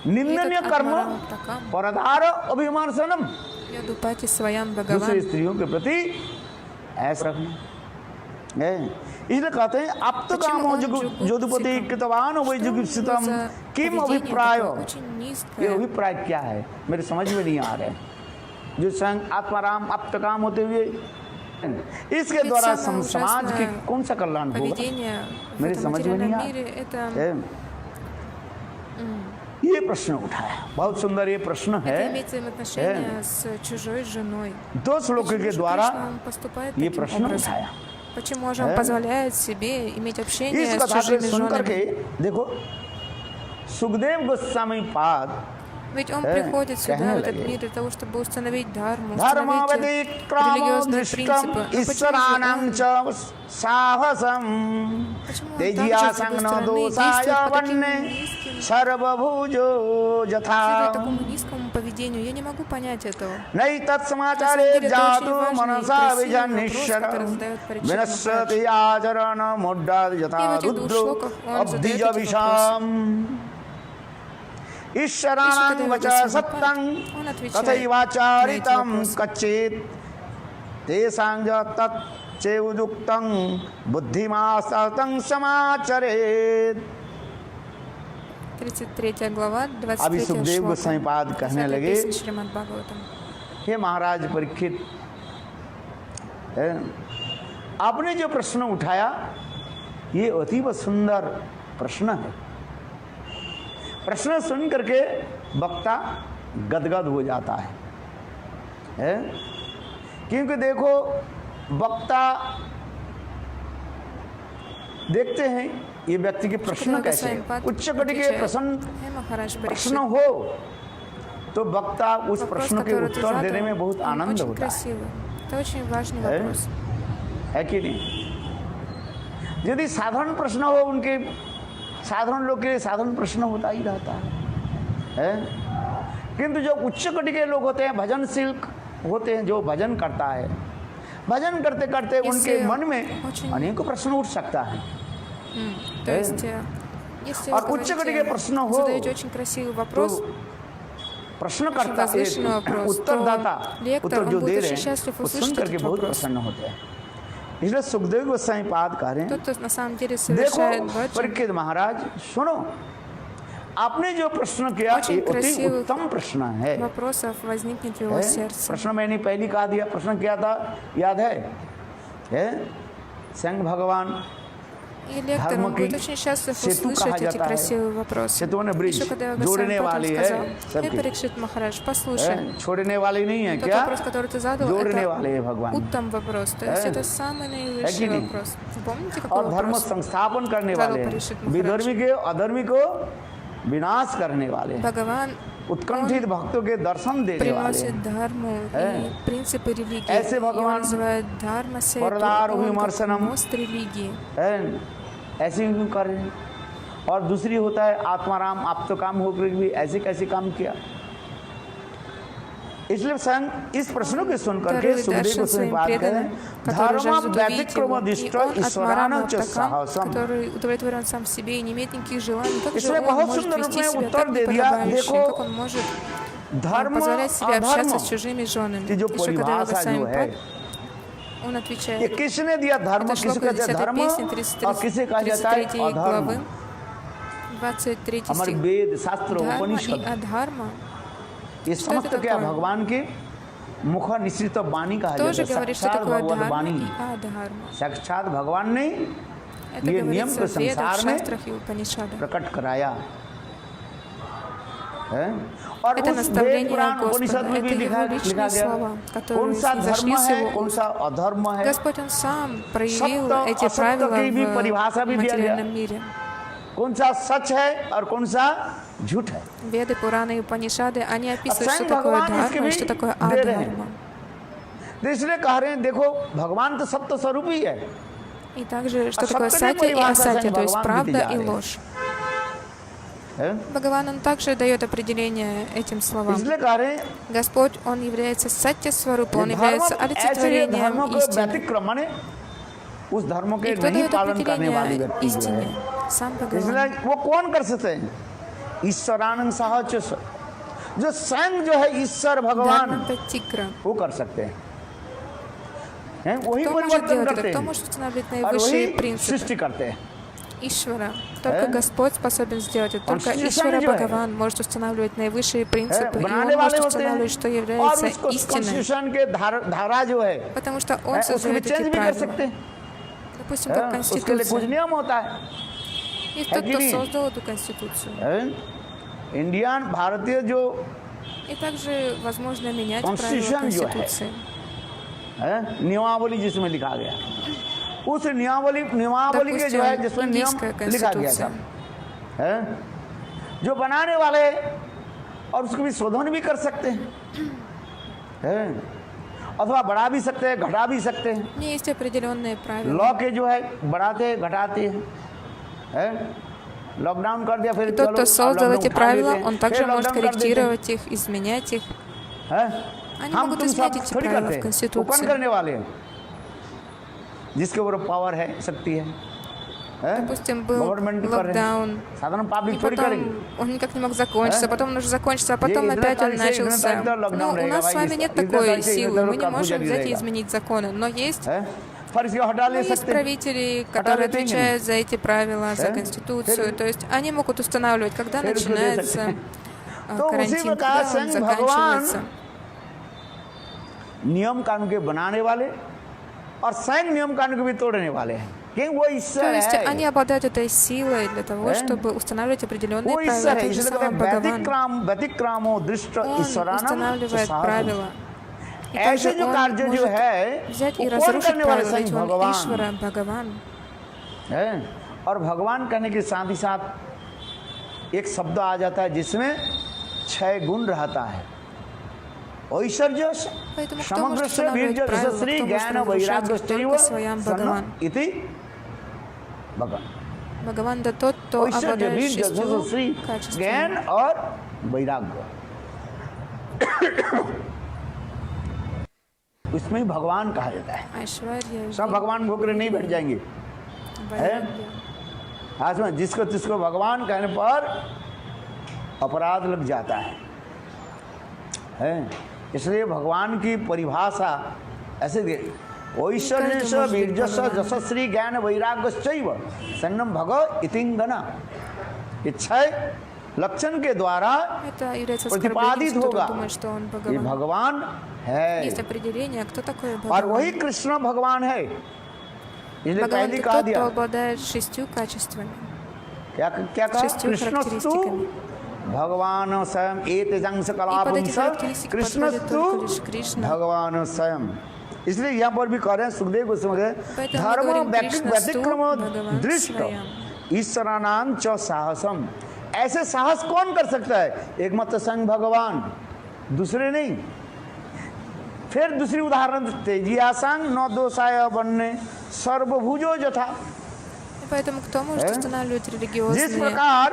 निंदनीय Этот कर्म Атмарам Аптакам, परदार अभिमर्शनम, Ядупати Сваям दूसरी Бхагаван. स्त्रियों के प्रति ऐसा रखना है। इसलिए कहते हैं आप तो काम हो जोधुपति कृतवान हो जुगुप्सितम किम अभिप्राय, ये अभिप्राय क्या है मेरे समझ में नहीं आ रहा है। जो स्वयं आत्माराम अप्त काम होते हुए इसके द्वारा समाज की कौन सा कल्याण होगा, Поведение в मेरे этом समझ में नहीं материальном आ мире — это है। ये प्रश्न उठाया, बहुत सुंदर ये प्रश्न है। иметь взаимоотношения с чужой женой. दो श्लोकों के Почему же द्वारा Кришна, он поступает ये таким प्रश्न образом? उठाया। Почему же он позволяет себе иметь общение इस с कथा को чужими सुन करके женами? देखो, सुखदेव गोस्वामी पाद Ведь он Э, приходит сюда, कहने в этот लगे, мир, для того, чтобы установить дхарму, धर्मावधि установить क्रम религиозные दृष्टम принципы. Но почему же ईश्वराणां он- च साहसम почему он तेजिया также, с संग другой न стороны, दोषाय действует по таким वन्ने низким, सर्वभुजो यथा следует такому низкому поведению? Я не могу понять этого. नई На तत्समाचारे самом деле, это जातु очень важный и मनसा красивый विजनिश्चर вопрос, который задает Парикшит विनश्यति आचरण मुड्डाद यथा И в этих двух रुद्रो шлоках он задает эти अब्धिजविषाम् ईश्वराणां Шукадева वच Госвами सत्तं он отвечает तथैवाचारितं на эти вопросы. कच्चित् तेषां च तच्चेदुक्तं बुद्धिमास्ततं समाचरेत्। 33 глава, अभी 23 सुखदेव шлока. गोस्वामी पाद कहने 10-я लगे, песня Шримад Бхагаватам. हे महाराज परीक्षित, आपने जो प्रश्न उठाया ये अतीव सुंदर प्रश्न है। प्रश्न सुन करके वक्ता गदगद हो जाता है? क्योंकि देखो वक्ता देखते हैं ये व्यक्ति के प्रश्न Шукадева कैसे Госвами Пад उच्च कोटि के отвечает: प्रश्न «Хей, Махарадж प्रश्न Парикшит, हो तो वक्ता उस вопрос, प्रश्न के который ты उत्तर देने задал, में बहुत он आनंद очень होता है, красивый. Это очень важный Э? вопрос. है कि नहीं? यदि साधारण प्रश्न हो, उनके साधारण लोग के लिए साधारण प्रश्न होता ही रहता है? किंतु जो उच्च कोटि के लोग होते हैं, भजनशील होते हैं, जो भजन करता है, भजन करते करते उनके मन में очень- अनेकों प्रश्न उठ सकता है। То есть, если और вы उच्च कोटि के говорите, प्रश्न हो задаете очень красивый вопрос, तो प्रश्नकर्ता возвышенный вопрос, उत्तरदाता то лектор, उत्तर जो он दे будет रहे очень счастлив हैं वो सुन услышать करके этот बहुत вопрос. प्रसन्न होते हैं. इसलिए सुखदेव गोस्वामी पाद कह रहे हैं, Тот, кто на самом деле देखो совершает баджан, परीक्षित महाराज सुनो, आपने जो प्रश्न किया очень ये अति красивых उत्तम प्रश्न है. вопросов возникнет в его है? сердце. प्रश्न मैंने पहली कहा दिया, प्रश्न क्या था याद है? संग भगवान И лектор, धर्म он की будет очень счастлив सेतु कहा услышать эти जाता है. красивые вопросы. सेतु ने ब्रिज Еще когда я जोड़ने потом वाली है сказал, सबकी. Парикшит Махарадж, послушай, छोड़ने वाली नहीं है тот क्या? вопрос, который ты задал, जोड़ने वाले है это भगवान. уттам вопрос, то есть это самый наивысший नहीं? вопрос. Помните, какой और धर्म вопрос? संस्थापन करने Задал वाले हैं, Парикшит Махарадж. विधर्मी के अधर्मी को विनाश करने वाले हैं, Бхагаван उत्कंठित भक्तों के दर्शन देने वाले приносит हैं. дхарму и принципы религии. ऐसे Его भगवान называют дхарма сету, वरदार он как विमर्शनम. мост религии. ऐसे क्यों कर रहे हैं? और दूसरी होता है आत्माराम, आप तो काम होकर भी ऐसे कैसे काम किया. इसलिए स्वयं इस प्रश्नों के सुन करके Второй सुखदेव Даршан गोस्वामी своим बात करें, преданным, которые धर्म жаждут увидеть व्यतिक्रम его, и दिष्ट он ईश्वरान Атмарам च Аптакам, साहसम. который удовлетворен сам себе и не имеет никаких желаний, как же इसमें он बहुत может सुंदर вести रूप में себя उत्तर так दे दिया. неподобающе, देखो, как он может धर्म позволять себе общаться अधर्म с чужими женами. की जो И Шукадева परिभाषा जो Госвами है, Пад, он ये отвечает, किसने दिया? धर्म это किसे шлока कहते हैं 10 धर्म песни और किसे कहा जाता है 33 главы, अधर्म. 23 हमारे стих. वेद शास्त्र Дхарма и उपनिषद Адхарма ये что это समस्त क्या такое? भगवान के मुख निश्चित वाणी कहा जाता тоже है. говорит, что साक्षात такое भगवत Дхарма वाणी, и Адхарма. साक्षात भगवान ने Это ये नियम говорится को в Ведах, संसार में Шастрах и Упанишадах. प्रकट कराया है. और Это उस वेद наставление पुराण Господа, उपनिषद में भी это लिखा его личные गया слова, कौन которые सा धर्म зашли с है, его कौन уст. सा अधर्म है. Господь Он сам проявил सत्य эти असत्य правила की भी परिभाषा в भी दिया गया. материальном мире. कौन सा सच है और कौन सा झूठ है. Веды, Пураны и Упанишады, они описывают, स्वयं что такое भगवान इसके Дхарма и भी что такое दे रहे हैं. Адхарма. तो इसलिए कह रहे हैं देखो भगवान तो सत्य स्वरूप ही है. И также, что А такое сатья сатья и परिभाषा асатья, से то есть भगवान правда भी и दिया है. ложь. Бхагаван, он также дает определение этим словам. इसलिए कह रहे हैं Господь, Он является сатья сварупа, Он धर्म является ऐसे олицетворением धर्मों को истины. व्यतिक्रम माने उस धर्म के И кто नहीं дает पालन करने वाली определение व्यक्ति जो истине? है, Сам Бхагаван. इसलिए वो कौन कर सकते हैं? ईश्वरानंद साहच जो स्वयं जो है ईश्वर भगवान Дхарманта Тикра. वो कर सकते हैं. वही Кто может परिवर्तन делать करते это? Кто हैं может устанавливать और наивысшие वही принципы? सृष्टि करते हैं. Ишвара. Только Господь способен сделать это. Только Он Ишвара जो है, Бхагаван может устанавливать наивысшие принципы. И बनाने Он वाले может होते устанавливать, что हैं और является उसको истиной. कॉन्स्टिट्यूशन के धारा जो है Потому что Он उसको भी создает चेंज эти भी कर सकते правила. हैं. Допустим, как उसके लिए कुछ Конституция. नियम होता है. Есть тот, कि кто नहीं? создал эту Конституцию. इंडियन भारतीय जो И также возможно менять правила Constitution जो है, Конституции. नियमावली जिसमें लिखा गया, उस नियमावली के जो है जिसमें नियम Допустим, लिखा गया Конституция. था, जो बनाने वाले और उसको भी शोधन भी कर सकते हैं, अथवा बढ़ा भी सकते हैं, घटा भी सकते हैं. У меня есть определенные правила. लॉ के जो है बढ़ाते घटाते हैं. लॉकडाउन कर दिया फिर И тот, चलो, кто अब создал लॉकडाउन эти उठा правила, लेते हैं, он также फिर может लॉकडाउन कर देते हैं. корректировать их, изменять их. Они हम могут तुम सब изменять эти थोड़ी правила करते в हैं, वो कौन Конституции. करने वाले हैं? जिसके ऊपर पावर है, शक्ति है. Допустим, был गवर्नमेंट कर रहे हैं, локдаун, साधारण и पब्लिक थोड़ी करेंगे. потом он никак не мог закончиться, потом он уже закончился, а потом इधर опять он तारीख से इधर начался. तारीख तक लॉकडाउन Ну, у रहेगा нас с भाई, вами нет इधर такой तारीख से силы, इधर мы не कर्फ्यू можем जारी взять и रहेगा. изменить законы, но есть फर्ज को हटा ले есть सकते हैं. правители, которые देंगे. отвечают за эти правила, за Э? Конституцию. То есть они могут устанавливать, когда फिर उसको दे начинается सकते हैं. तो उसी карантин, प्रकार когда он स्वयं भगवान заканчивается. नियम कानून के बनाने वाले और स्वयं नियम कानून को भी तोड़ने वाले हैं, क्योंकि वो То ईश्वर есть है. они обладают этой силой для того, Э? чтобы устанавливать определенные वो правила. ईश्वर है, Тот же इसलिए कहते самый हैं Бхагаван. व्यतिक्रामो दृष्ट Он ईश्वरानम устанавливает साधु. правила. И ऐसे также जो он कार्य जो может है взять वो и कौन разрушить करने वाले? правила, ведь स्वयं он भगवान Ишвара, Бхагаван. है. और भगवान कहने के साथ ही साथ एक शब्द आ जाता है जिसमें 6 गुण रहता है. ऐश्वर्य Поэтому кто समग्र может से वीर्य устанавливать правила, श्री кто ज्ञान может वैराग्य разрушать их, только своям Бхагаван. इति भगवान. Бхагаван да тот, кто ऐश्वर्य обладает वीर्य 6 श्री ज्ञान качествами. और वैराग्य, उसमें ही भगवान कहा जाता है. Айшварья, सब भगवान भोकरे नहीं बैठ जाएंगे. Вайрагья. आज में जिसको तिसको भगवान कहने पर अपराध लग जाता है? इसलिए भगवान की परिभाषा ऐसे ऐश्वर्य वीर्यस जशस्वी ज्ञान वैराग्यश्चैव संयम भग इतिंगना। इच्छा लक्षण के द्वारा Это является प्रतिपादित оскорблением, होगा кто думает, что он ये Бхагаван. भगवान है Есть определение, кто такой और Бхагаван. वही कृष्ण भगवान है। इसलिए Бхагаван पहले — это कहा тот, दिया кто обладает 6 कачествами, क्या क्या कहा 6 कृष्णस्तु характеристиками. भगवान स्वयं एतजंस И под эти कलापुंस характеристики подходит कृष्णस्तु только лишь Кришна. भगवान स्वयं। इसलिए यहाँ पर भी कह रहे हैं सुखदेव गोस्वामी Поэтому мы धर्म говорим Кришна व्यतिक्रम भगवान दृष्ट स्वयं. ईश्वरानाम च साहसम। ऐसे साहस कौन कर सकता है? एक मत संग भगवान, दूसरे नहीं। फिर दूसरी उदाहरण तेजिया संग न दोषाय बनने सर्वभुजो जथा। И поэтому кто может устанавливать जिस религиозные प्रकार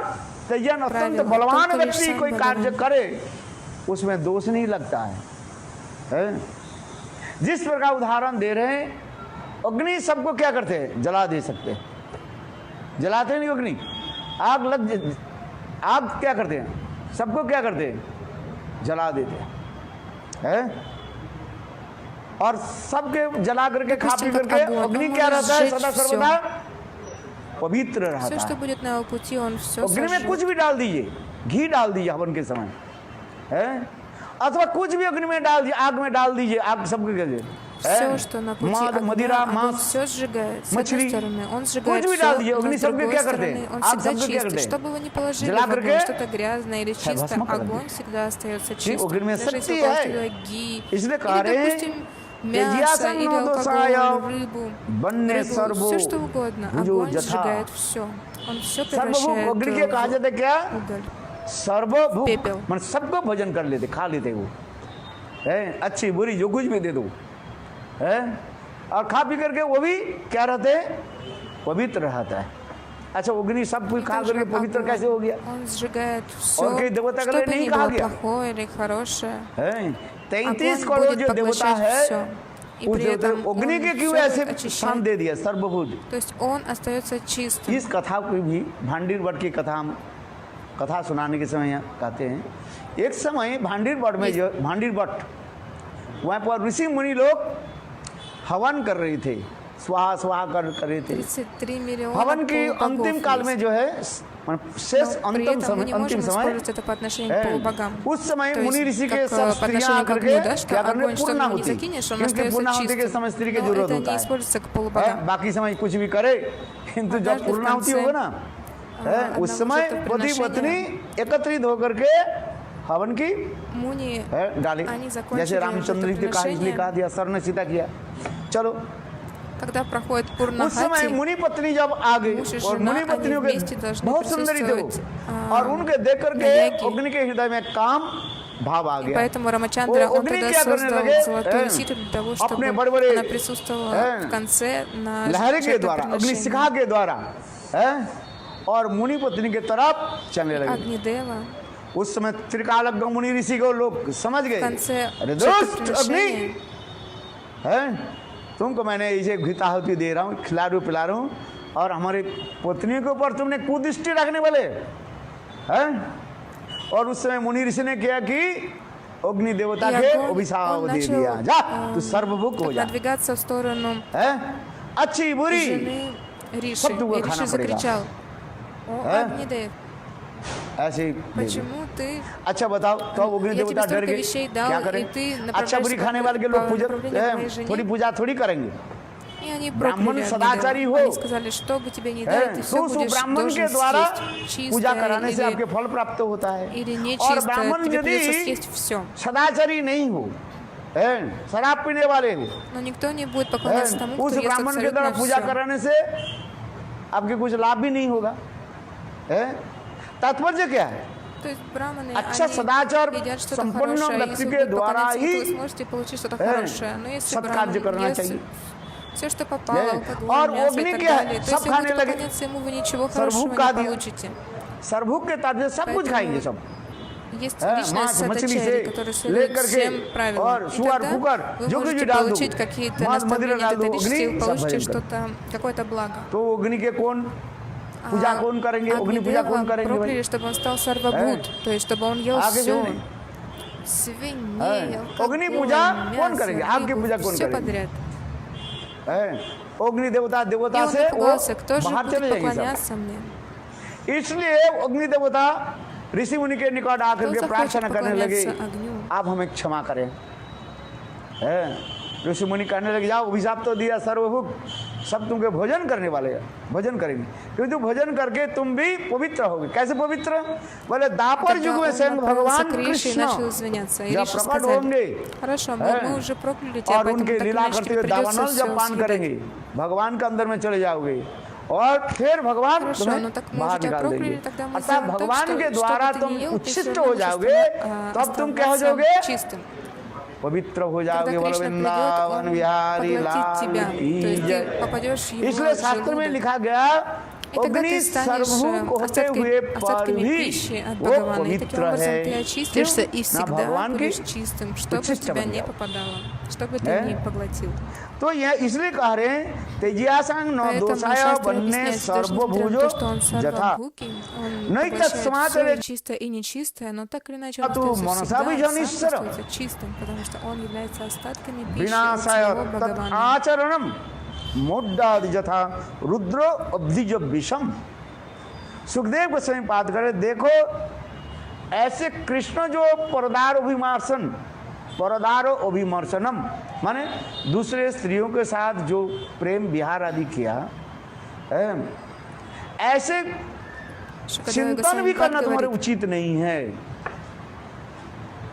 तेजन अत्यंत правила? बलवान Только лишь व्यक्ति सम कोई भगवान. कार्य करे उसमें दोष नहीं लगता है? जिस प्रकार उदाहरण दे रहे हैं, अग्नि सबको क्या करते हैं? जला दे सकते हैं। जलाते नहीं अग्नि, आग क्या करते हैं? सबको क्या करते हैं? जला देते हैं। और सबके जला करके खा पी करके अग्नि क्या रहता है? सदा सर्वदा पवित्र रहता все, что है। будет на его пути, он все अग्नि में कुछ сожжет. भी डाल दीजिए, घी डाल दीजिए हवन के समय, है? अथवा कुछ भी अग्नि में डाल दीजिए, आग में डाल दीजिए, आग सबके कहते Все, что на пути मद огня, मदिरा огонь मांस все сжигает. С मछली, одной стороны, он कुछ сжигает भी все, डाल दीजिए, но अग्नि с सबके другой क्या करते हैं? стороны, он आग всегда सबके क्या करते чистый. हैं? Что бы вы ни положили जला в огонь, करके что-то грязное или чисто, भस्म कर огонь देते всегда остается ठीक, чистым. अग्नि में Даже если शक्ति вы है। положите туда घी, इसलिए или, कह रहे हैं допустим, तेजिया мясо, संग или न दोषाय алкоголь, рыбу, बनने सर्वो все что угодно. भुजो Огонь जथा। сжигает все. Он все सर्वभूक превращает अग्नि के कहा в जाता है क्या? уголь. सर्वभूक पेपल। मन सबको भोजन कर लेते, खा लेते वो, है? अच्छी बुरी जो कुछ भी दे दो, है? और खा पी करके वो भी क्या रहते हैं? पवित्र रहता है। अच्छा, अग्नि सब कुछ खा करके पवित्र कैसे हो गया? Он сжигает все, और कई देवता के लिए что бы नहीं ни कहा было गया, плохое или хорошее. है? 33 Огонь करोड़ будет जो देवता поглощать है все. И उस при देवता этом अग्नि он के क्यों всё ऐसे очищает. स्थान दे दिया सर्वभूत? То есть он остается чистым. इस कथा को भी भांडीर भट्ट की कथा हम कथा सुनाने के समय यहाँ कहते हैं, एक समय भांडीर भट्ट में जो भांडीर भट्ट वहाँ पर ऋषि मुनि लोग हवन कर रहे थे, स्वाहा स्वाहा कर रहे थे। 33 миллиона हवन की полубогов अंतिम काल में есть. जो है शेष Но при अंतिम этом мы समय не можем अंतिम समय использовать это по отношению к полубогам. उस समय То मुनि есть, ऋषि के как, सब по स्त्रियां отношению к करके огню, да, что क्या करने огонь, что पूर्णा ты не होती, закинешь, он क्योंकि остается पूर्णा होती के чистым. समय स्त्री की Но जरूरत это होता не है, используется к полубогам. बाकी समय कुछ भी करे, किंतु जब однажды в पूर्णाहुति конце, होगा ना, है? одного उस समय पति жертвоприношения पत्नी एकत्रित होकर के हवन की Муни, है डाली, они закончили जैसे रामचंद्र जी ने कहा, इसलिए कहा दिया सर ने सीधा किया। चलो, когда проходит उस समय Пурнахати, मुनि पत्नी जब आ गई मुझ और жена, मुनि पत्नियों они вместе के должны बहुत सुंदरी थे वो, присутствовать, और उनके देख करके यागी. अग्नि के हृदय में काम भाव आ गया। поэтому Рамачандра, वो он अग्नि тогда क्या करने создал लगे? золотую ситу для того, чтобы अपने बड़े-बड़े она присутствовала в конце на लहरे के द्वारा, अग्नि शिखा жертвоприношении. के द्वारा, है? और मुनि पत्नी के तरफ चलने लगे। Агнидева उस समय त्रिकालज्ञ मुनि ऋषि को लोग समझ गए, в конце अरे दोस्त अग्नि жертвоприношения है, तुमको मैंने इसे घृताहुति दे रहा हूँ, खिला रहा पिला रहा हूँ, और हमारी पत्नी के ऊपर तुमने कुदृष्टि रखने वाले, है? और उस समय मुनि ऋषि ने क्या कि अग्नि देवता И के огонь, अभिशाप он दे начал, दिया, जा तू सर्वभुक हो так जा, надвигаться в сторону है? अच्छी बुरी жены Риши. सब तुमको И खाना Риши पड़ेगा। закричал: «О, Агнидев, ऐसे ही दे दिया। почему ты अच्छा बताओ, तो अग्नि Я देवता тебе डर столько गए, вещей дал, क्या и करें? ты अच्छा बुरी направляешься खाने по वाले के लोग पूजा направлению к моей жене?» थोड़ी पूजा थोड़ी करेंगे, И они ब्राह्मण прокляли सदाचारी Агнидева. हो, Они сказали, что бы тебе не है? дали, ты все तो उस будешь ब्राह्मण के должен द्वारा съесть. पूजा Чистое कराने से आपके или, फल प्राप्त होता है। или और нечистое, ब्राह्मण тебе придется यदि съесть все. सदाचारी नहीं हो, है? शराब पीने वाले हो, Но никто не будет है? поклоняться тому, उस кто ест ब्राह्मण के द्वारा абсолютно पूजा все. कराने से आपके कुछ लाभ भी नहीं होगा, है? तात्पर्य क्या है? То есть браманы, अच्छा они सदाचार едят что-то संपन्न хорошее, व्यक्ति если вы के будете द्वारा поклоняться ему, ही то вы сможете получить что-то है, хорошее. Но если सत्कार्य करना браман चाहिए। ест все, что попало, है? алкоголь, और мясо अग्नि и так क्या है? далее, то सब если вы खाने будете लगे। поклоняться ему, вы ничего सर्वभूक хорошего खा не दिया। получите. सर्वभूक के तात्पर्य सब कुछ Поэтому खाएंगे सब, Есть है? личность मांस मछली से садачари, который следует लेकर всем के правилам. और И सुअर тогда फुकर вы जो कुछ भी можете डाल दो, получить какие-то मांस मदिरा наставления डाल दो, от исторических, अग्नि вы सब получите भजन कर। что-то, какое-то благо. तो अग्नि के कौन पूजा कौन करेंगे, अग्नि पूजा कौन करेंगे भाई? прокляли, чтобы он стал сарвабхут, то есть чтобы он ел आगे все. सुनिए। Свиней, अग्नि алкоголь, पूजा कौन мясо, करेंगे? आपकी рыбу, पूजा कौन все करेंगे? подряд. अग्नि देवता И देवता он से वो напугался, кто же बाहर будет चले जाएंगे सब। поклоняться мне? इसलिए अग्नि देवता ऋषि मुनि के निकट आकर Кто के захочет प्रार्थना करने लगे, поклоняться огню? आप हमें क्षमा करें। ऋषि मुनि कहने लगे, जाओ अभिशाप तो दिया सर्वभुक, सब तुमके भोजन करने वाले हैं, भोजन करेंगे, क्योंकि भोजन करके तुम भी पवित्र होगे। कैसे पवित्र? बोले दापर Тогда युग में он स्वयं направился भगवान к Рише и начал कृष्ण извиняться. И जब Риша प्रकट сказали, होंगे хорошо, мы уже прокляли тебя, और поэтому उनके так или लीला иначе करते тебе हुए придется दावानल जब все पान съедать. करेंगे, भगवान के अंदर में चले जाओगे और फिर भगवान Хорошо, तुम्हें ну так мы बाहर уже тебя निकाल прокляли, देंगे। тогда мы अर्थात сделаем так, भगवान что के что द्वारा бы ты तुम ни ел, ты उच्छिष्ट все हो равно जाओगे, можешь तब तुम क्या हो оставаться जाओगे? чистым. पवित्र हो Когда जाओगे। बोलो Кришна придет, वृंदावन он बिहारी поглотит लाल тебя, की то есть जय। ты попадешь в его इसलिए शास्त्र में желудок. लिखा गया, И тогда अग्नि ты станешь सर्वभूक होते हुए पर остатками भी пищи от वो Бхагавана. И таким पवित्र образом ты है। очистишься и ना всегда भगवान की будешь чистым, что бы उच्छिष्ट тебя बन не जाओ। попадало, что бы ты ни поглотил. तो यह इसलिए कह रहे हैं, तेजियासंग न Поэтому दोषाय शास्त्र बन्ने объясняет, что даже несмотря на सर्वभुजो то, что он जथा сарвабхуки, он नहीं поглощает तत्समाचरे все чистое и нечистое, но так или иначе он तु остается मनसा всегда, сам बीजानीश्वर остается чистым, потому что он является остатками пищи от विनाशाय самого तत् Бхагавана. आचरणम मोड्डादि जथा रुद्र अब्धिज विषम। सुखदेव गोस्वामी बात करे, देखो ऐसे कृष्ण जो परदारो अभिमर्शनम माने दूसरे स्त्रियों के साथ जो प्रेम विहार आदि किया, ऐसे Шукадева चिंतन Госвами भी Пад करना तुम्हारे говорит, उचित नहीं है।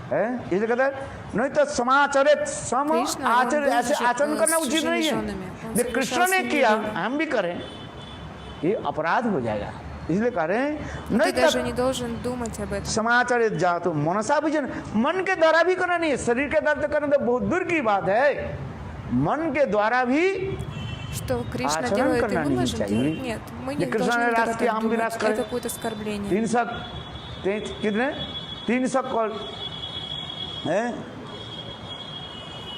इसलिए कहते हैं नहीं तो समाचरित सम Кришна, он आचरण, был ऐसे आचरण करना с उचित чужими नहीं है। женами. Он जो कृष्ण ने соглашался किया с ними. हम भी करें, ये अपराध हो जाएगा। इसलिए कह रहे हैं Ты नहीं даже तो не должен думать об этом. समाचरित जातो मनसा भजन, मन के द्वारा भी करना नहीं है, शरीर के द्वारा तो करना तो बहुत दूर की बात है। मन के द्वारा भी Что Кришна आचरण делает, и करना мы नहीं можем चाहिए। делать? Нет, мы ये не कृष्ण должны ने никогда राष्ट्रीय так हम भी думать. राष्ट्र Это будет оскорбление. 300 कितने 300 करोड़ हैं?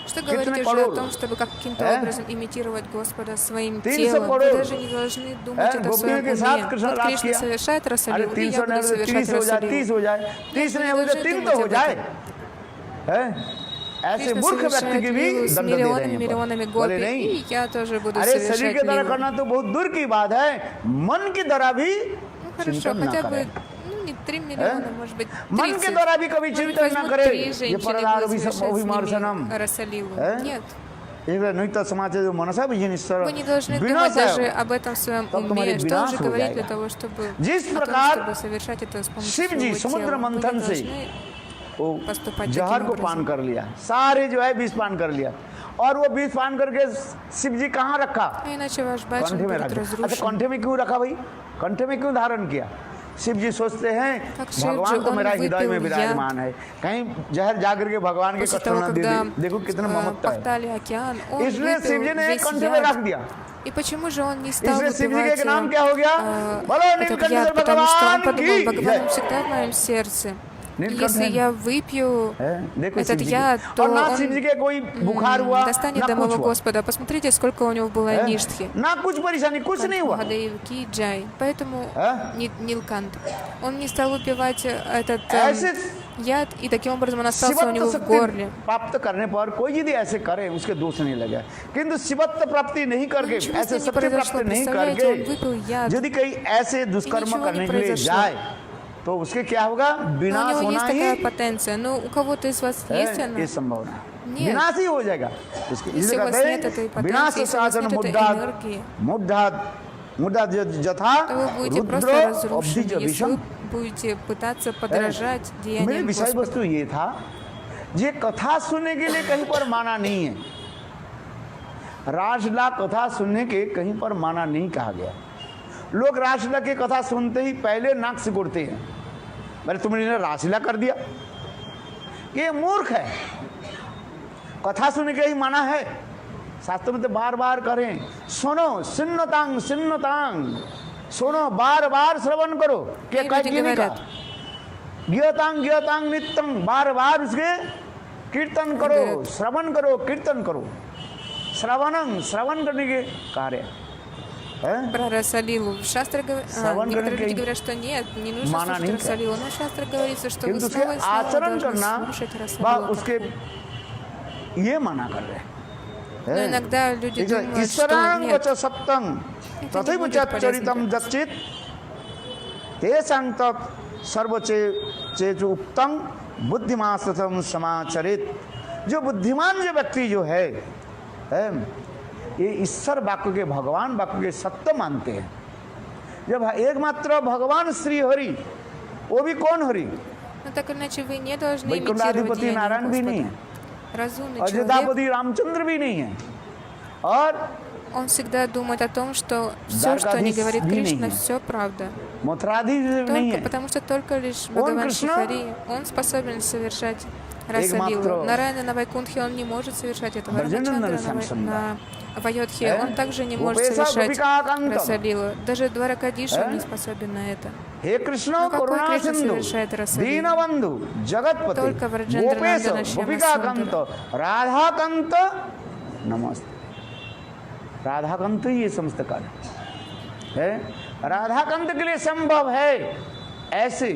Что Китне говорить уже короड़? о том, чтобы каким-то образом имитировать Господа своим 300 телом. Вы короड़. даже не должны думать это в गोपियों своем के साथ уме. कृष्ण Вот राज Кришна किया। совершает अरे расалил, и 300 я буду नहीं совершать 30 हो जाए, 30 расалил. हो जाए, 30 नहीं हो जाए, 3 तो हो जाए, हैं? ऐसे Кришна मूर्ख व्यक्ति совершает की भी лилу с दंड दे रहे миллионами, हैं। миллионами बोले гопи, नहीं, и я тоже буду अरे शरीर совершать के द्वारा лилу. करना तो बहुत दूर की बात है, मन के द्वारा भी Ну хорошо, चिंतन ना хотя करे। бы, ну не 3 миллиона, может быть, मन के 30. द्वारा भी कभी Может быть, चिंतन ना возьмут करे, 3 ये женщины परदार будут совершать с अभिमर्शनम। ними расалилу. Нет. नहीं तो समाज जो मनसा भी जिनिश्वर Вы не должны विनाश думать даже है। об этом в своем तब तुम्हारी уме, что विनाश же हो говорить для जाएगा। того, чтобы, जिस о том, प्रकार чтобы совершать это с помощью शिव जी своего समुद्र тела. Вы मंथन не से должны वो поступать जहर таким को पान образом. कर लिया, सारे जो है विष पान कर लिया, और वो विष पान करके शिव जी कहाँ रखा? А иначе ваш баджан कंठे में रख будет दिया। अच्छा разрушен. कंठे में क्यों रखा भाई? कंठे में क्यों धारण किया? शिव जी सोचते हैं Так शिव भगवान जी, तो он मेरा हृदय में выпил विराजमान है, कहीं जहर जाकर के भगवान के После कष्ट того, न दे когда दे। देखो कितना ममता है। пахтали океан, он इसलिए शिव जी выпил ने весь कंठे में रख яд. दिया। И почему же он не стал इसलिए शिव जी का выпивать एक नाम क्या हो गया? बोलो этот नीलकंठ яд? Потому что он भगवान подумал, की Бхагаван जय। всегда в моем сердце. नीलकंठ Если है। я выпью देखो этот शिव जी яд, के। то और ना он शिव जी के कोई बुखार हुआ, достанет ना до कुछ моего हुआ, Господа. Посмотрите, сколько у него было ништхи. ना कुछ परेशानी, कुछ नहीं हुआ। Махадевки Джай. Поэтому А? Нилкант. Он не стал выпивать этот ऐसे яд, и таким образом он остался у शिवत्व него в शक्ति горле. प्राप्त करने पर कोई यदि ऐसे करे उसके दोष नहीं लगे, किंतु शिवत्व प्राप्ति नहीं करके, नичего ऐसे с ним не सत्य प्राप्त произошло. नहीं Представляете, он करके выпил яд, यदि कहीं ऐसे и दुष्कर्म ничего करने не के लिए произошло. जाए तो उसके क्या होगा? Но у विनाश него होना есть такая ही потенция. Но у кого-то из вас есть है, она? ये संभावना है। Нет. विनाश ही हो जाएगा उसके। Если इसलिए у вас कहते нет этой हैं потенции, विनाश если у вас साधन нет этой मुद्दा энергии, मुद्दा जथा то вы будете रुद्र просто разрушены, अब्धिज если विषम। вы будете пытаться подражать मेरी деяниям विषय Господа. वस्तु ये था, ये कथा सुनने के लिए कहीं पर माना नहीं है, रासलीला कथा सुनने के कहीं पर माना नहीं कहा गया। लोग रासलीला की कथा सुनते ही पहले नाक सिकोड़ते हैं, अरे तुमने रासलीला कर दिया, ये मूर्ख है। कथा सुनने के ही माना है, शास्त्र में तो बार बार करें, सुनो सिन्नतांग सिन्नतांग, सुनो बार बार श्रवण करो, क्या ये люди नहीं говорят. कहा? ज्ञतांग ज्ञतांग नित्यं, बार बार उसके कीर्तन करो, श्रवण करो, कीर्तन करो। श्रवणं, श्रवण करने के कार्य, Про Расалилу. Шастра श्रवण некоторые करने люди की говорят, что нет, не нужно माना слушать नहीं Расалилу. Но Шастра говорится, что вы किंतु उसके снова и снова आचरण должны करना слушать व Расалилу. उसके ये मना कर रहे Но हैं। иногда люди думают, что ईश्वरांग нет, वच सप्तम तथैव будет चरितम полезно. दच्चित तेषां तत् सर्वचे चेतु उक्तम बुद्धिमास्तम समाचरित। जो बुद्धिमान जो व्यक्ति जो है ये ईश्वर वाक्य के भगवान वाक्य के सत्य मानते हैं। जब एकमात्र भगवान श्री हरि, वो भी कौन हरि? но так или иначе вы не должны имитировать वैकुंठाधिपति деяния नारायण भी नहीं Господа. है, Разумный человек, अयोध्यापति रामचंद्र भी नहीं है, और он всегда думает о том, что все, что не говорит भी नहीं Кришна, है। все правда. मथुराधीश नहीं Только, है। потому что только лишь Он Бхагаван Кришна? Шихари, он способен совершать एकमात्र Расалилу. Нарайана на Вайкунтхе он не может совершать этого. Браджананда Рамачандра Самсанда. на Вайодхе он также не может Гопеса совершать Гопикакантам. Расалилу. Даже Дваракадиша не способен на это. हे कृष्ण Но какой करुणा Кришна सिंधु совершает Расалилу? दीनबंधु जगतपति Только Враджендра गोपेश Нандана Шьяма गोपिकाकांत Сундар. राधाकांत नमस्ते। राधाकांत ही ये समस्त कार्य है। राधाकांत के लिए संभव है ऐसे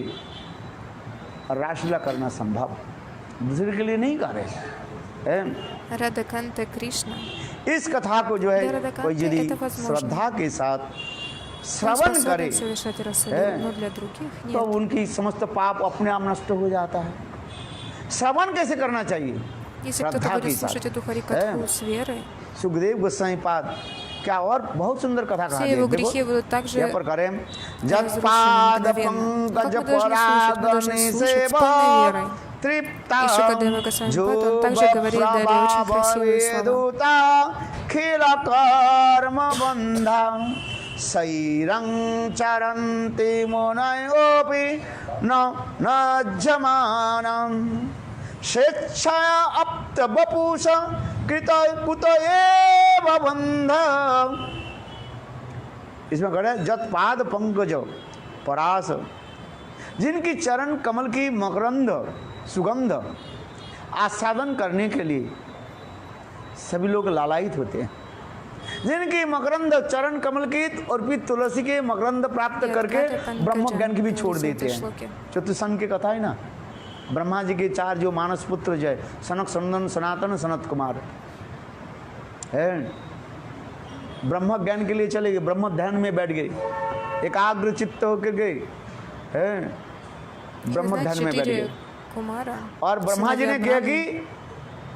रासलीला करना संभव, दूसरे के लिए नहीं कर रहे हैं। Радаканта Кришна. इस कथा को जो है Радаканта कोई यदि это возможно. श्रद्धा के साथ Он श्रवण करे способен совершать Расалилу, но для других तो нет. उनकी समस्त पाप अपने आप नष्ट हो जाता है। श्रवण कैसे करना चाहिए? Если кто-то श्रद्धा के будет слушать साथ। эту Харикатху с верой, सुखदेव गोस्वामी पाद क्या और बहुत सुंदर कथा कहा все है। его грехи будут также यहाँ पर करें जत разрушены पाद мгновенно. पंकज Как мы должны слушать? Мы должны परागनि слушать с सेवा полной верой. तृप्ता И Шукадева Госвами Пад, он также говорит далее очень красивые слова. वेदूता खिल कर्म बंधा सैरं चरन्ति मुनयोऽपि न जमानम् स्वेच्छया अप्त बपुष कृत कुत एव बंध। इसमें कह रहे जत पाद पंकज परास, जिनकी चरण कमल की मकरंद सुगंध आस्वादन करने के लिए सभी लोग लालायित होते हैं, जिनकी मकरंद चरण कमल की अर्पित तुलसी के मकरंद प्राप्त करके ब्रह्म ज्ञान की भी छोड़ देते हैं। चतुर्सन की कथा है ना, ब्रह्मा जी के चार जो मानस पुत्र जो है सनक संदन सनातन सनत कुमार है, ब्रह्म ज्ञान के लिए चले गए, ब्रह्म ध्यान में बैठ गए, एकाग्र चित्त होकर गए हैं, ब्रह्म ध्यान में बैठ गए। Кумара, और ब्रह्मा जी ने क्या कि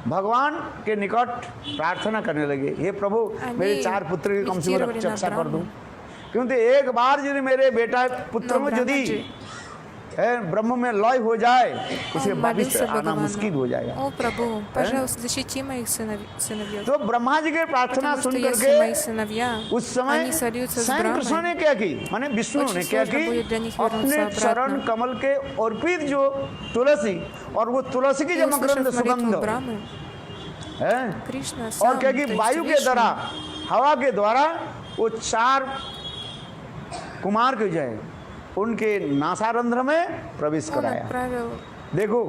भगवान के निकट प्रार्थना करने लगे, हे प्रभु मेरे चार पुत्र की कम से कम रक्षा कर दो, क्योंकि एक बार यदि मेरे बेटा पुत्र में यदि ब्रह्म में लय हो जाए उसे वापिस आना मुश्किल हो जाएगा। о Прабху, пожалуйста, защити моих сыновьев. तो ब्रह्मा जी की प्रार्थना Потому सुन что если करके мои сыновья, उस समय они сольются с स्वयं कृष्ण ने Брамой, क्या की, माने विष्णु очень ने क्या сложно की, будет для них अपने вернуться चरण обратно. कमल के अर्पित जो तुलसी और वो तुलसी की И जो मकरंद услышав सुगंध молитву Брамы, है, Кришна और сам, क्या то कि есть वायु के Вишну, द्वारा हवा के द्वारा वो चार कुमार के जो है उनके नासारंध्र में प्रवेश он कराया। отправил देखो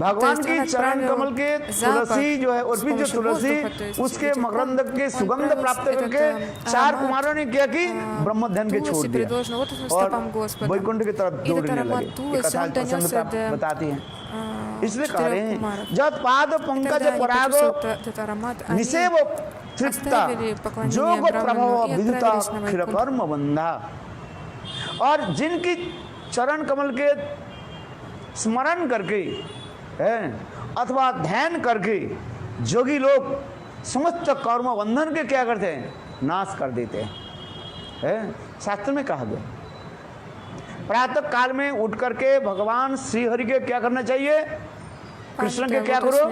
भगवान तो की इस चरण तरह कमल के запах तुलसी जो है с अर्पित जो помощью तुलसी воздуха, то есть उसके видите, मकरंद के он सुगंध отправил प्राप्त этот करके चार аромат, कुमारों ने क्या की ब्रह्म ध्यान के छोड़ तुलसी दिया предложено вот этим और стопам Господа. वैकुंठ की तरफ И этот दौड़ने аромат लगे। ये तुलसी कथा он донесся प्रसंगता до बताती है। इसलिए कह четырех रहे हैं кумаров. जब पाद पंकज Когда они पराग почувствовали этот аромат, они निसेव तृप्ता оставили поклонение जोग Браману प्रभव и विदिता отправились на खिल Вайкунтх. कर्म बंधा। और जिनकी चरण कमल के स्मरण करके है अथवा ध्यान करके जोगी लोग समस्त कर्म बंधन के क्या करते हैं, नाश कर देते हैं। शास्त्र में कहा गया प्रातः काल में उठ करके भगवान श्री हरि के क्या करना चाहिए, कृष्ण के क्या करो,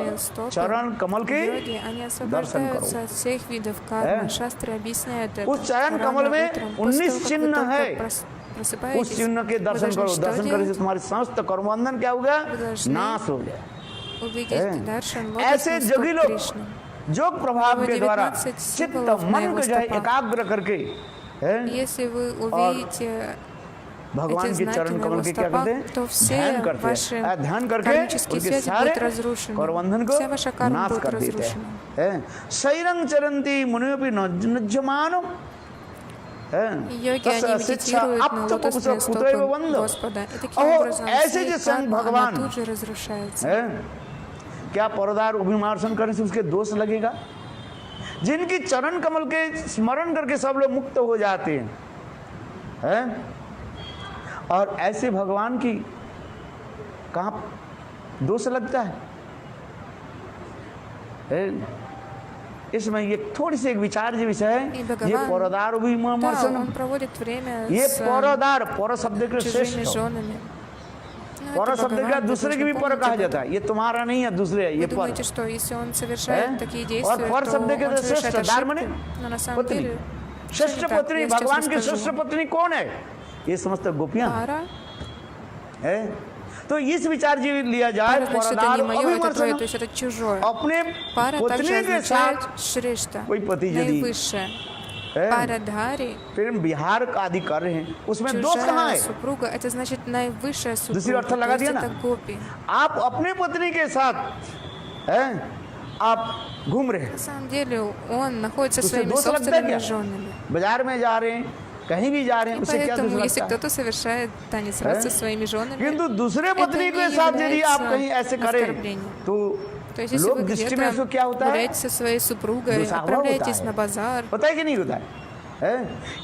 चरण कमल के Йоги, они दर्शन करो। освобождаются от всех видов кармы. Шастры объясняют это. उस चरण Рано कमल में утром, 19 после того, как вы चिन्ह только है। просыпаетесь, उस चिन्ह के вы दर्शन должны करो, что दर्शन करने से делать? तुम्हारे समस्त कर्म बंधन क्या हो गया, Вы должны नाश हो गया। увидеть даршан ऐसे лотосный जोगी стоп लोग Кришны. योग प्रभाव के द्वारा 19 चित्त सिंबолов на मन его को जो है стопах. एकाग्र करके है, Если вы увидите भगवान эти के знаки चरण на कमल его के क्या करते стопах, то हैं, все ध्यान करते ваши हैं, ध्यान करके кармические उनके связи सारे будут разрушены. कर्मबंधन को Вся ваша карма नाश будет कर देते разрушена. हैं। शैरंग चरंती मुनियोपि नज्जमानो, Йоги, они медитируют на лотосные стопы Господа. И таким образом ऐसे вся जो их संग карма, भगवान она тут же разрушается. है, क्या परोदार अभिमार्जन करने से उसके दोष लगेगा? जिनकी चरण कमल के स्मरण करके सब लोग मुक्त हो जाते हैं, और ऐसे भगवान की कहाँ दोष लगता है? इसमें ये थोड़ी सी एक विचार जो विषय है, ये परोदार अभिमार्जन, он проводит время ये с परोदार, पर शब्द के чужими श्रेष्ठ, женами. पर शब्द का दूसरे के भी पर कहा जाता है, ये तुम्हारा नहीं है, दूसरे है, ये Вы पर, думаете, что если он совершает такие और действия, पर то शब्द के он совершает श्रेष्ठ दार माने ошибки? Но на самом पत्नी, деле, श्रेष्ठ что не так? पत्नी, Я сейчас भगवान की расскажу. श्रेष्ठ पत्नी कौन है? ये समस्त गोपियां Пара. है। तो इस विचार जी लिया जाए, Пара, значит, это परदार не мое, это твое, अभिमर्शन, то есть это чужое. अपने Пара также पत्नी के означает साथ Шрешта, कोई पति यदि наивысшее. है, Парадхари, फिर बिहार का आदि कर रहे हैं, उसमें दोष कहाँ чужая है? супруга, это значит наивысшая दूसरी супруга, अर्थ то लगा есть दिया ना? это гопи. आप अपने पत्नी के साथ है, आप घूम रहे हैं, На самом деле он находится со उससे своими दोष लगता है собственными क्या? женами. बाजार में जा रहे हैं, कहीं भी जा रहे हैं, И उससे क्या दोष поэтому, если लगता है? кто-то совершает танец со своими женами, किंतु दूसरे это पत्नी не के साथ यदि आप является कहीं ऐसे करें, оскорблением. तो То есть, если लोक вы दृष्टि में उसको где-то क्या होता है? гуляете со своей супругой, दुस्साहस отправляетесь होता на है। базар, पता है कि नहीं होता है?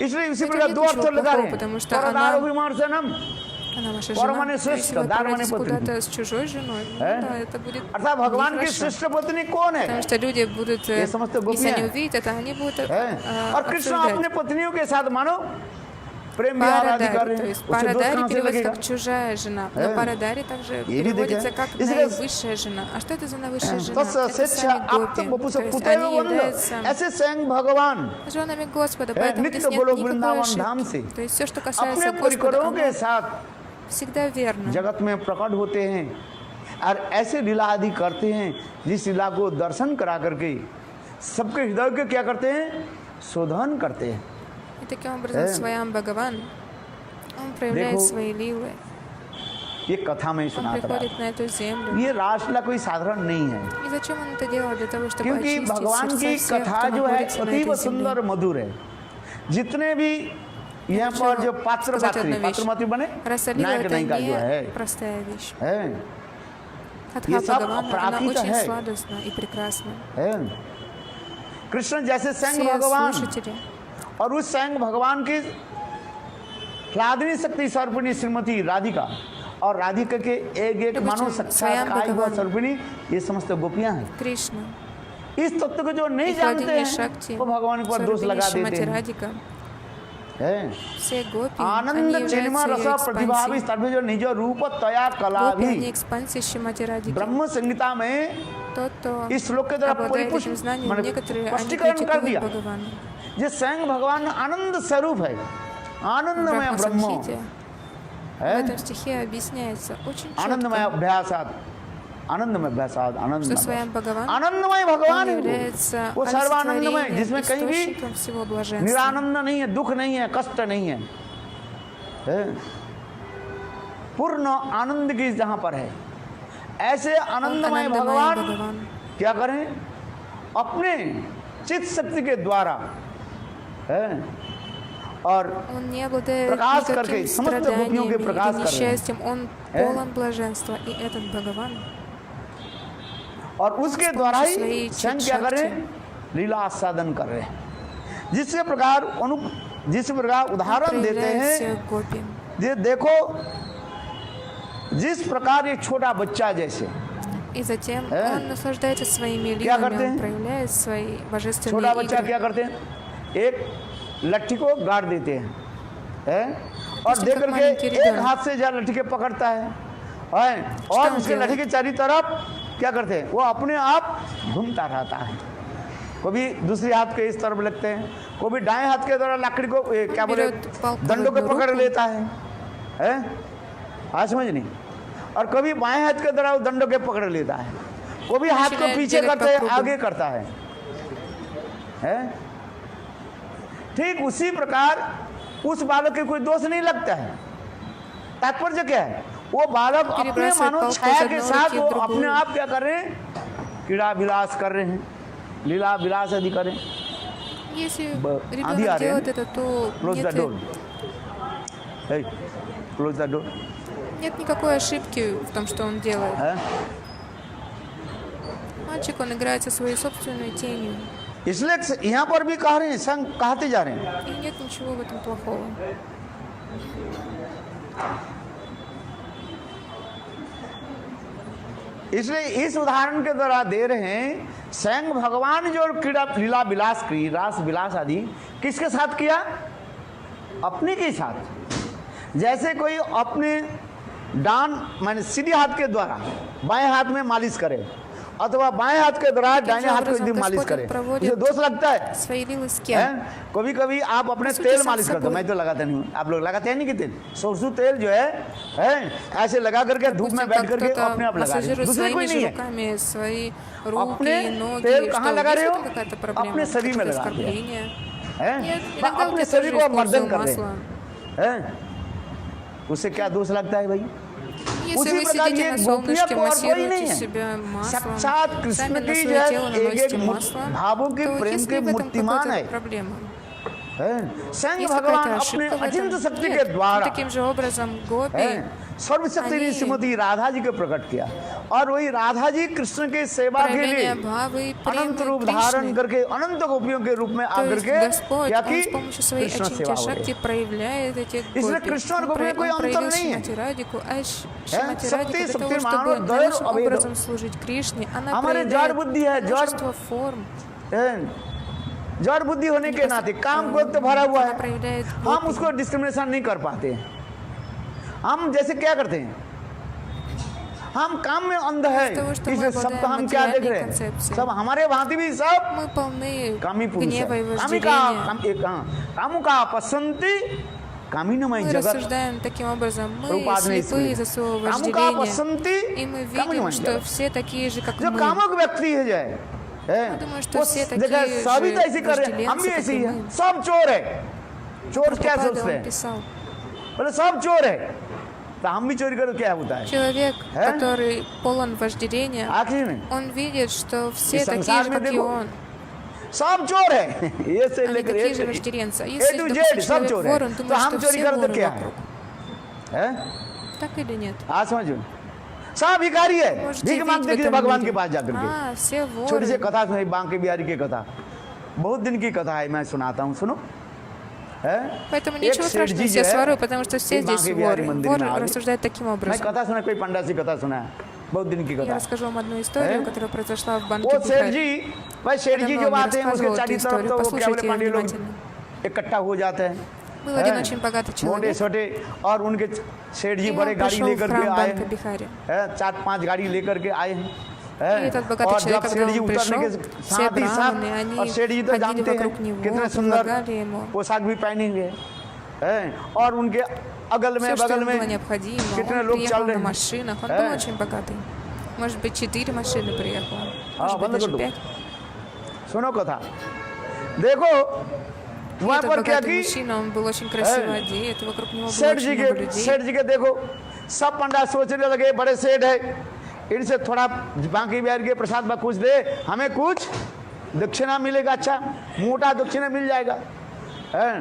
इसलिए इसी Это प्रकार нет दो ничего अर्थ लगा плохого, रहे हैं, потому что परदार она- अभिमर्शनम, она ваша Пара жена. माने Но если श्रेष्ठ, вы дар माने отправитесь पत्नी. куда-то с чужой женой, ну да, это будет अर्थात भगवान की нехорошо. श्रेष्ठ पत्नी कौन है? Потому что люди будут, ये समस्त если गोपियां они हैं। увидят это, они будут और कृष्ण обсуждать. अपने पत्नियों के साथ मानो प्रेम विहार आदि कर Парадари, रहे то हैं, есть उससे दोष парадари कहाँ से переводится लगेगा? как чужая жена, но парадари также भी переводится देखा как है। इसलिए- наивысшая жена. А что это за наивысшая жена? तो Это सच्चा сами आप तो гопи. बपू То से есть पुते они हुए बंद, являются ऐसे स्वयं भगवान женами Господа, है, поэтому नित्य здесь нет गोलोक никакой वृंदावन ошибки. धाम से То есть все, что अपने касается Господа, परिकरों के оно साथ всегда верно. जगत में प्रकट होते हैं और ऐसे लीला आदि करते हैं, जिस लीला को दर्शन करा करके सबके हृदय के क्या करते हैं? शोधन करते हैं। И таким образом Сваям Бхагаван, он проявляет देखो, свои лилы. ये कथा में Он सुनाता приходит रहा। на эту землю. ये रासलीला कोई साधारण नहीं है, И зачем он это делает? Для того, чтобы क्योंकि очистить भगवान की сердца всех, कथा кто जो है находится на अतीब этой सुंदर земле. मधुर है। जितने भी यहाँ хочу पर जो पात्र сказать पात्री одну вещь. पात्र बने Расалила नायक это नायिका जो है, не простая вещь. है, Катха ये सब Бхагавана, она अपराकित очень है। сладостна и прекрасна. है। कृष्ण जैसे स्वयं Все भगवान слушатели, और उस स्वयं भगवान की ह्लादिनी शक्ति सर्पिणी श्रीमती राधिका और राधिका के एक तो मानो कुछ साक्षात स्वयं काय हुआ भगवान। सर्पिणी, ये समस्त गोपियां हैं। Кришна, इस तत्व को जो नहीं и जानते Владимир हैं Шакти, वो भगवान पर दोष लगा Сарабини, देते Шимати हैं। Радика, है। все гопи, они आनंद चिन्मा являются रस ее प्रतिभावी экспансией. तभी जो निज रूप तया कला Гопи, भी они экспансия Шимати Радики. ब्रह्म संहिता में Тот, кто इस श्लोक के द्वारा обладает परिपुष्ट этим знанием, माने некоторые они स्पष्टीकरण कर критикуют दिया, Бхагавана. जो स्वयं भगवान आनंद स्वरूप है, आनंदमय В ब्रह्म Брахма-самхите в है, этом стихе объясняется очень आनंदमय четко, अभ्यासात, आनंदमय अभ्यासात, что आनंदमय Сваям Бхагаван आनंदमय भगवान он है वो। является वो सर्वानंदमय, олицетворением, जिसमें कहीं भी источником всего блаженства. निरानंद नहीं है, दुख नहीं है, कष्ट नहीं है, पूर्ण आनंद की जहां पर है, ऐसे Он आनंदमय आनंदमय भगवान भगवान क्या करें? अपने चित्त शक्ति के द्वारा है और Он не обладает प्रकाश никаким करके समस्त गोपियों के страданиями प्रकाश или कर रहे हैं। несчастьем. Он полон блаженства. И этот Бхагаван और उसके द्वारा ही своей स्वयं चित्त क्या कर रहे शक्ति। हैं? लीला आस्वादन कर रहे हैं। जिस प्रकार उदाहरण देते проявляет हैं, всех гопи. ये देखो जिस प्रकार एक छोटा बच्चा जैसे И затем Э? он наслаждается своими क्या лилами, करते हैं? он проявляет свои божественные छोटा बच्चा игры. क्या करते हैं? एक लट्ठी को गाड़ देते हैं, और जैसे दे как करके मालेंький एक ребенок. हाथ से जहाँ लट्ठी के पकड़ता है, और हम उसके делаем? लट्ठी के चारों तरफ क्या करते हैं? वो अपने आप घूमता रहता है। कभी दूसरे हाथ के इस तरफ लगते हैं, कभी दाएं हाथ के द्वारा लकड़ी को क्या बोले берет палку डंडों в के одну पकड़ руку. लेता है, आज समझ नहीं, और कभी बाएं हाथ के द्वारा दंडों के पकड़ लेता है, कभी हाथ को начинает पीछे бегать करते по है, кругу. आगे करता है। ठीक उसी प्रकार उस बालक के कोई दोष नहीं लगता है। तात्पर्य क्या है? वो बालक अपने перебрасывает मानव палку छाया из के одной साथ руки वो в другую. अपने आप क्या कर रहे हैं? क्रीड़ा विलास कर रहे हैं, लीला विलास आदि करें। Если आंधी आ ребенок रही है делает это, то close the door, close the door нет никакой ошибки в том, что он делает. है। Мальчик, он играет со своей собственной тенью. इसलिए यहाँ पर भी कह रहे हैं, संग कहते जा रहे हैं। И нет ничего в этом плохого. इसलिए इस उदाहरण के द्वारा दे रहे हैं, स्वयं भगवान जो क्रीड़ा लीला विलास की रास विलास आदि किसके साथ किया? अपने के साथ। जैसे कोई अपने डान माने सीधे हाथ के द्वारा बाएं हाथ में मालिश करे अथवा बाएं हाथ के द्वारा दाहिने हाथ को यदि मालिश करे, इसे दोष लगता है? Свои лилы с кем? कभी कभी आप अपने तेल मालिश करते हो, मैं तो लगाता नहीं हूँ, आप लोग लगाते हैं नहीं कि तेल सरसों तेल जो है ऐसे लगा करके धूप में बैठ करके अपने आप लगा रहे, दूसरे कोई नहीं है। свои अपने руки, ноги, तेल что, कहाँ लगा есть रहे в हो? этом какая-то проблема, अपने शरीर में какое-то लगा दिया оскорбление? है, Нет, иногда у अपने тебя शरीर тоже को मर्दन использую कर रहे масло. हैं, उससे क्या दोष लगता है भाई? Если उसी вы प्रकार сидите ये на गोपनीय солнышке, को और कोई नहीं массируете है। себя маслом, साक्षात сами कृष्ण на की свое जो тело है एक наносите एक масло, भावों के то प्रेम есть के ли в этом मूर्तिमान какая-то है, проблема? स्वयं Есть भगवान какая-то अपने ошибка в अचिंत этом? शक्ति के Нет. द्वारा Таким же образом Гопи सर्वशक्ति они श्रीमती राधा जी को प्रकट किया और वही राधा जी कृष्ण के सेवा के लिए проявление भाвы и अनंत премы रूप धारण Кришны. करके अनंत गोपियों के रूप में То आकर есть के Господь, क्या Он की с помощью своей कृष्ण очинтия सेवा हो रही шакти проявляет этих इसलिए гопи. कृष्ण और Он गोपी में कोई он अंतर проявил नहीं है। Шримати Радику, а Шримати शक्ति Радика для शक्ति того, मानो чтобы द्वैर наилучшим अभेद। образом служить Кришне, она हमारे जड़ проявляет बुद्धि है, जड़ множество форм. जड़ बुद्धि होने के नाते काम को तो भरा हुआ Она है, проявляет हम гопи. उसको डिस्क्रिमिनेशन नहीं कर पाते। हम जैसे क्या करते हैं, हम काम में अंध है, того, что мы इसलिए सब तो हम обладаем क्या देख материальной रहे हैं, концепцией. सब हमारे भांति भी सब Мы полны कामी पुरुष гнева и है। कामी का вожделения. कामों का पसंती कामिनमय Мы जगत рассуждаем таким образом. Мы रूपाद ने слепы इसलिए из-за своего कामों का вожделения. पसंती И мы कामिनमय видим, что जगत все такие же, как जो мы. कामक व्यक्ति है जाए Я думаю, что वो все देखा такие सभी же तो ऐसे कर रहे हैं, हम भी вожделенцы, ऐसे ही как и हैं, мы. सब चोर है, चोर क्या Прабхупада, सोचते он हैं, писал, बोले सब चोर है, तो हम भी चोरी करो क्या होता है? человек, который полон вожделения, आखिर में он видит, что все इस такие संसार же, में как и देखो, он. सब चोर है, ये से Они लेकर такие же ए вожделенцы. А टू если, जेड допустим, सब человек चोर вор, है, он तो думает, हम что चोरी все करो तो воры क्या вокруг. है? Так или нет? आज समझो, सब भिखारी है, Можете भीख видеть मांगते в किसी этом भगवान мире. के पास जाकर के। А, все छोटी सी воры. कथा सुनाई, बांके बिहारी की कथा, बहुत दिन की कथा है, मैं सुनाता हूँ, सुनो। Поэтому एक ничего सेठ страшного, जी все जो है, воры, потому что все एक здесь बांके बिहारी воры. मंदिर Воры में आ गए। рассуждают таким मैं образом. कथा सुना, कोई पंडा सी कथा सुना है, बहुत दिन की Я कथा। расскажу вам одну историю, которая произошла в банке वो सेठ Бихари. जी, भाई सेठ जी Давно जब мне आते हैं उसके рассказывал चारों эту तरफ историю. तो वो क्या बोले Послушайте ее पांडे लोग внимательно. इकट्ठा हो जाते हैं, Был один очень богатый मोटे человек, छोटे, और उनके सेठ जी и बड़े он गाड़ी пришел लेकर в के храм आए банка Бихари. हैं, 4-5 गाड़ी लेकर के आए हैं, И этот богатый और जब человек, सेठ когда जी он उतरने के пришел, все साथ ही साथ, браманы, они और सेठ जी तो ходили जानते हैं вокруг него, कितने सुंदर предлагали ему पोशाक भी पहने हुए हैं, और उनके अगल में все, что बगल ему было में необходимо. कितने Он लोग приехал चल रहे на हैं, машинах, он был очень богатый. Может быть, 4 машины приехало, может быть, बंद कर даже दो। 5. सुनो कथा, देखो И वहां этот पर क्या богатый की мужчина, он был очень красиво одет, и вокруг него было सेठ очень много людей. सेठ जी के देखो सब पंडा सोचने लगे, बड़े सेठ है, इनसे थोड़ा बांकी बिहारी के प्रसाद में कुछ दे, हमें कुछ दक्षिणा मिलेगा, अच्छा मोटा दक्षिणा मिल जाएगा, हैं?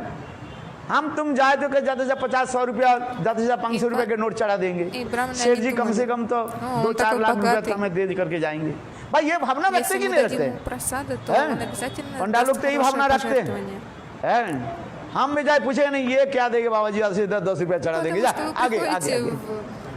हम तुम जाए तो ज्यादा से 50-100 रुपया, ज्यादा से 500 रुपया के नोट चढ़ा देंगे, ब्राह्मण सेठ जी नहीं कम से कम तो हाँ, 2-4 он लाख такой रुपया богатый. हमें दे करके जाएंगे। भाई ये भावना रखते Если कि мы नहीं дадим रखते? ему просады, то हैं? он обязательно पंडा даст लोग तो यही хорошее भावना रखते हैं, пожертвование. हैं? हम भी जाए पूछे नहीं ये क्या देंगे बाबा जी, 10 रुपया चढ़ा देंगे, Потому जा что вы आगे आगे приходите आगे।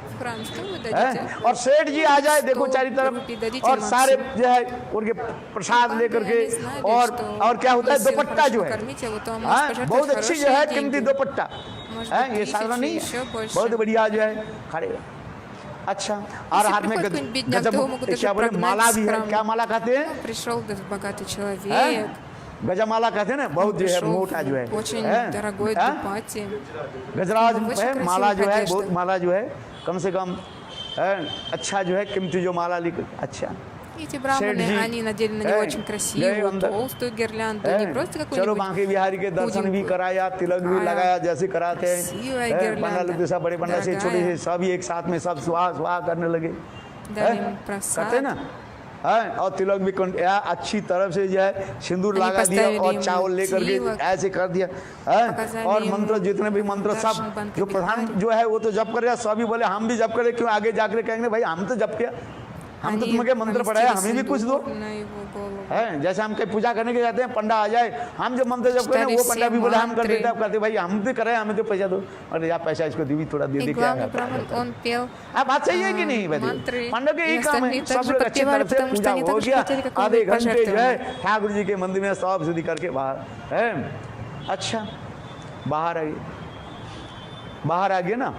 в храм, что вы हैं? дадите? और सेठ जी आ जाए, देखो 100 चारों तरफ, रुपये दीजिए और मार्क्स। सारे जो है उनके प्रसाद Банки, लेकर के, они знали, что और क्या होता है, если вы दुपट्टा जो хорошо है, покормите его, то он हाँ, может पожертвовать बहुत अच्छी जो है хорошие कीमती деньги. दुपट्टा, Может हैं? быть, ये साधारण 1000, नहीं еще है, больше. बहुत बढ़िया जो है खड़े, अच्छा, और Если हाथ में приходит какой-нибудь бедняк, то его могут даже क्या बोले прогнать माला из भी है, храма. क्या माला कहते हैं, Пришел богатый человек, हैं? गजमाला कहते हैं ना, बहुत जो है пришел मोटा जो है, в очень हैं? дорогой हैं? дупате. गजराज बहुत है, красивых माला जो है, одеждах. बहुत माला जो है, कम से कम अच्छा जो है कीमती जो माला लिख, अच्छा Эти браманы, जी, они надели на него очень गए красивую, अंदर, толстую гирлянду, हैं? не просто चलो какую-нибудь बांके बिहारी के दर्शन भी худенькую. कराया, तिलक भी आया, लगाया, जैसे कराते हैं, красивая हैं? पंडा लोग गिरलянда, सब बड़े पंडा से छोटे से дорогая. सब एक साथ में सब सुहा सुहा करने लगे, Дали हैं? им करते просад. ना, है, और तिलक भी अच्छी तरफ से जो है सिंदूर लगा दिया और चावल लेकर के ऐसे कर दिया है। और मंत्र जितने भी मंत्र सब जो प्रधान जो है वो तो जप कर रहा, सभी बोले हम भी जप करें, क्यों आगे जाकर कहेंगे भाई हम तो जप किया, हम तो तुम्हें मंत्र पढ़ाया, हमें भी कुछ दो है। जैसे हम कहीं पूजा करने के जाते हैं, पंडा आ जाए, हम जो मंत्र जब करें वो पंडा भी बोले हम कर देते हैं, करते भाई हम भी करें, हमें तो पैसा दो, अरे यार पैसा इसको दी थोड़ा दे दे क्या है। बात सही है कि नहीं? पंडा के यही काम है, सब लोग अच्छी तरह से पूजा हो गया, आधे घंटे जो है ठाकुर जी के मंदिर में सब शुद्धि करके बाहर है। अच्छा बाहर आइए, बाहर आ गए ना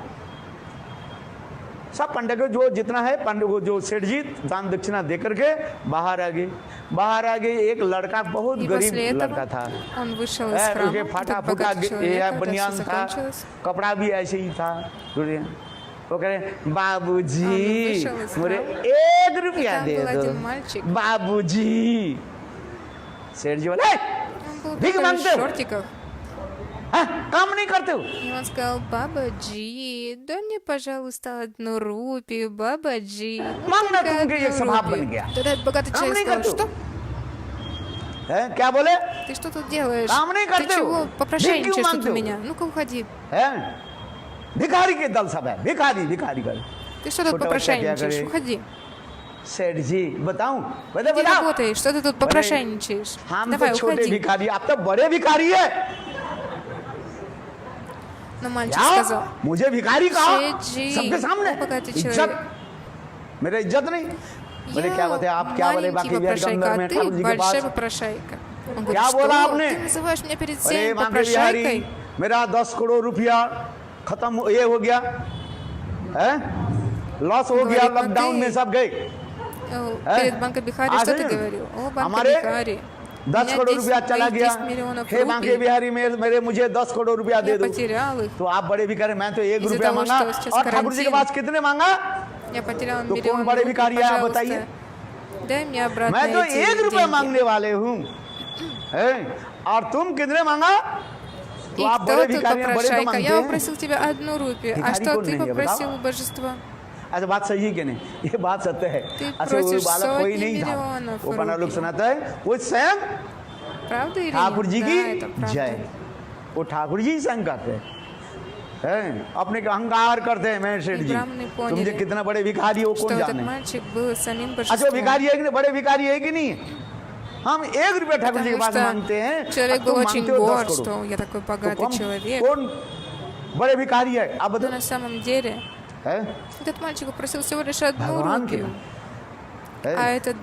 सब पंडित को जो जितना है पंडित को जो सेठ जी दान दक्षिणा दे करके बाहर आ गए। बाहर आ गए, एक लड़का बहुत गरीब लड़का था, उसके फाटा फूटा बनियान था, कपड़ा भी ऐसे ही था। वो कह रहे बाबूजी मुझे 1 रुपया दे दो बाबूजी। सेठ जी बोले भीख मांगते हो, काम नहीं करते हो? И он сказал: बाबाजी, дай мне, пожалуйста, 1 рупию, बाबाजी। मांगना तो उनके एक स्वभाव बन गया। Тогда этот богатый человек сказал: что? क्या बोले? Ты что тут делаешь? काम नहीं Ты करते हो? чего попрошайничаешь тут у меня? Ну-ка уходи. भिखारी के दल सब है, भिखारी भिखारी कर। Ты что тут попрошайничаешь? Уходи. सेठ जी बताऊं? Ты работаешь, что ты тут попрошайничаешь? हम तो छोटे भिखारी, आप तो बड़े भिखारी है। Но мальчик сказал: मुझे भिखारी कहा जी, सबके सामने, इज्जत, मेरा इज्जत नहीं। बोले क्या बात है, आप क्या बोले बाकी बिहार के अंदर में ठाकुर जी के पास क्या बोला आपने? अरे बाकी बिहारी मेरा 10 करोड़ रुपया खत्म ये हो गया है, लॉस हो गया, लॉकडाउन में सब गए। перед банком Бихари что ты говорил? О, банк Бихари, 10 करोड़ रुपया चला गया, हे बांके बिहारी मेरे मुझे 10 करोड़ रुपया दे दो। तो आप बड़े भिखारी, मैं तो 1 रुपया मांगा और ठाकुर जी के पास कितने मांगा? तो कौन बड़े भिखारी है आप बताइए? मैं तो 1 रुपया मांगने वाले हूँ और तुम कितने मांगा? तो आप बड़े भिखारी हैं, बड़े तो मांगते हैं। Я попросил тебя 1 рупию, а что ты попросил у божества? अच्छा बात सही है कि नहीं? ये बात सत्य है। अच्छा वो बालक कोई नहीं था, वो बना लोग सुनाता है, वो स्वयं ठाकुर जी की जय, वो ठाकुर जी संग करते हैं, अपने का अहंकार करते हैं। मैं सेठ जी तुम जो कितना बड़े भिखारी हो कौन जाने? अच्छा भिखारी है कि नहीं, बड़े भिखारी है कि नहीं? हम 1 रुपया ठाकुर जी के पास मांगते हैं, तुम मांगते हो 10 करोड़। कौन बड़े भिखारी है आप बताओ? Этот мальчик попросил всего лишь 1 рупию. А этот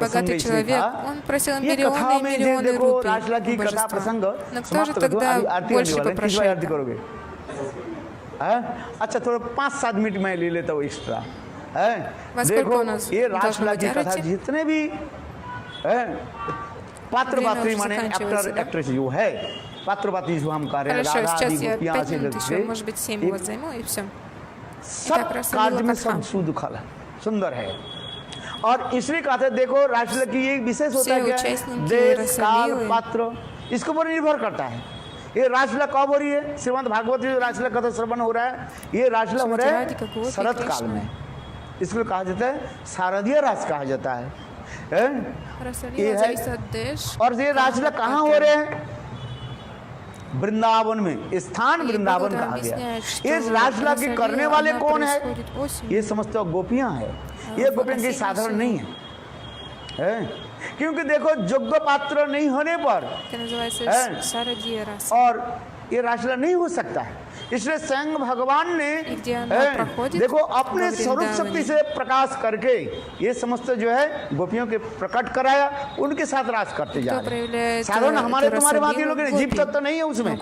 богатый человек, он просил миллионы и миллионы рупий у божества. Но кто же тогда больше попрошайка? अच्छा थोड़ा 5-7 मिनट में ले लेता हूँ एक्स्ट्रा। देखो ये रासलीला की कथा जितने भी पात्र पात्री माने एक्टर एक्ट्रेस जो है, पात्र पात्री जो हम कर रहे हैं, राधा आदि गोपियाँ से लेकर सब कार्य में सब सुंदर है। और इसलिए कहते हैं देखो रासलीला की एक विशेष होता है क्या, देश काल पात्र इसके ऊपर निर्भर करता है। ये रासलीला कब हो रही है? श्रीमद् भागवत जो रासलीला कथा श्रवण हो रहा है, ये रासलीला हो रहा है शरद काल में, इसको कहा जाता है शारदीय रास कहा जाता है। ये है। और ये रासलीला कहाँ हो रहे हैं? वृंदावन में, स्थान वृंदावन कहा गया। इस रासलीला के करने वाले कौन है? ये समस्त गोपियां हैं। ये गोपियां की साधारण नहीं है, क्योंकि देखो योग्य पात्र नहीं होने पर और ये रासलीला नहीं हो सकता है। इसलिए स्वयं भगवान ने देखो अपने स्वरूप शक्ति से प्रकाश करके ये समस्त जो है गोपियों के प्रकट कराया, उनके साथ रास करते जा रहे हैं। साधारण हमारे तुम्हारे बाकी लोग जीव तत्व नहीं है उसमें,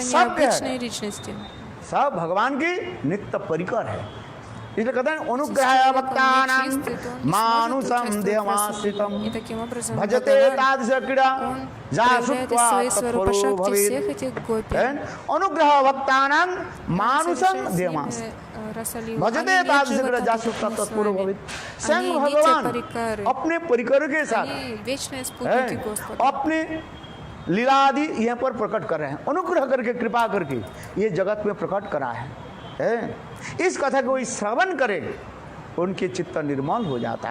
सब है, सब भगवान की नित्य परिकर है। इसलिए कहते हैं अनुग्रह भक्तानां मानुषं देहमाश्रितं भजते तादृश क्रीड़ा जासुत्वा तत्परो भवेत्। अनुग्रह भक्तानां मानुषं देहमाश्रितं भजते तादृश क्रीड़ा जासुत्वा तत्परो भवेत्। स्वयं भगवान अपने परिकर के साथ अपने लीला आदि यहाँ पर प्रकट कर रहे हैं, अनुग्रह करके कृपा करके ये जगत में प्रकट करा है। इस कथा को श्रवण करे उनके चित्त निर्मल हो जाता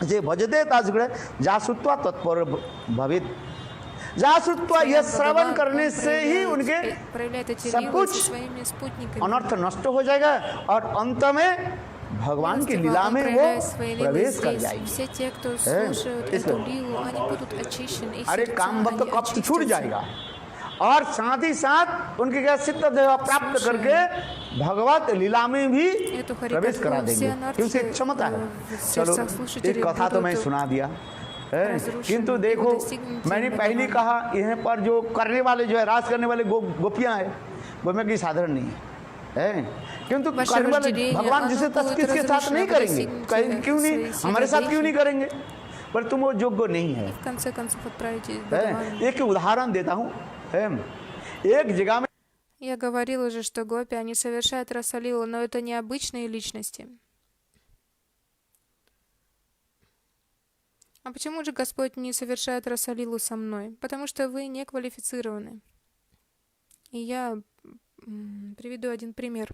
जे भजते ताजगड़े जासुत्वा तत्पर भवित। जासुत्वा यह श्रवण करने से ही उनके проявляет эти सब лилы कुछ со своими спутниками. अनर्थ नष्ट हो जाएगा और अंत में भगवान की लीला में वो проявляя свои лилы प्रवेश कर здесь, जाएगी। все те, кто слушают इसको। эту лилу, они будут очищены, их अरे сердца, काम भक्त они कष्ट छूट очистятся. जाएगा और साथ ही साथ उनके क्या सिद्ध देवा प्राप्त करके भगवत लीला में भी эту प्रवेश करा харикатху, देंगे все अनर्थи क्योंकि एक क्षमता है। в चलो сердцах слушателей एक कथा तो मैं будут सुना दिया है, разрушены, किंतु и देखो будут достигнуты मैंने पहले भगवान. कहा यहाँ पर जो करने वाले जो है राज करने वाले गोपियां है वो मैं की साधारण नहीं है, किंतु वैसे करने वाले वज्रेय, भगवान जिसे अनंत तक किसके साथ разрушено, नहीं वो करेंगे, достигнуты क्यों नहीं своей हमारे साथ क्यों силой नहीं करेंगे, पर तुम वो योग्य नहीं है। В конце концов отправитесь к है, Бхагавану. एक उदाहरण देता हूँ, एक जगह में Я говорил уже, что гопи, они совершают расалилу, но это необычные личности. А почему же Господь не совершает расалилу со мной? Потому что вы не квалифицированы. И я приведу один пример.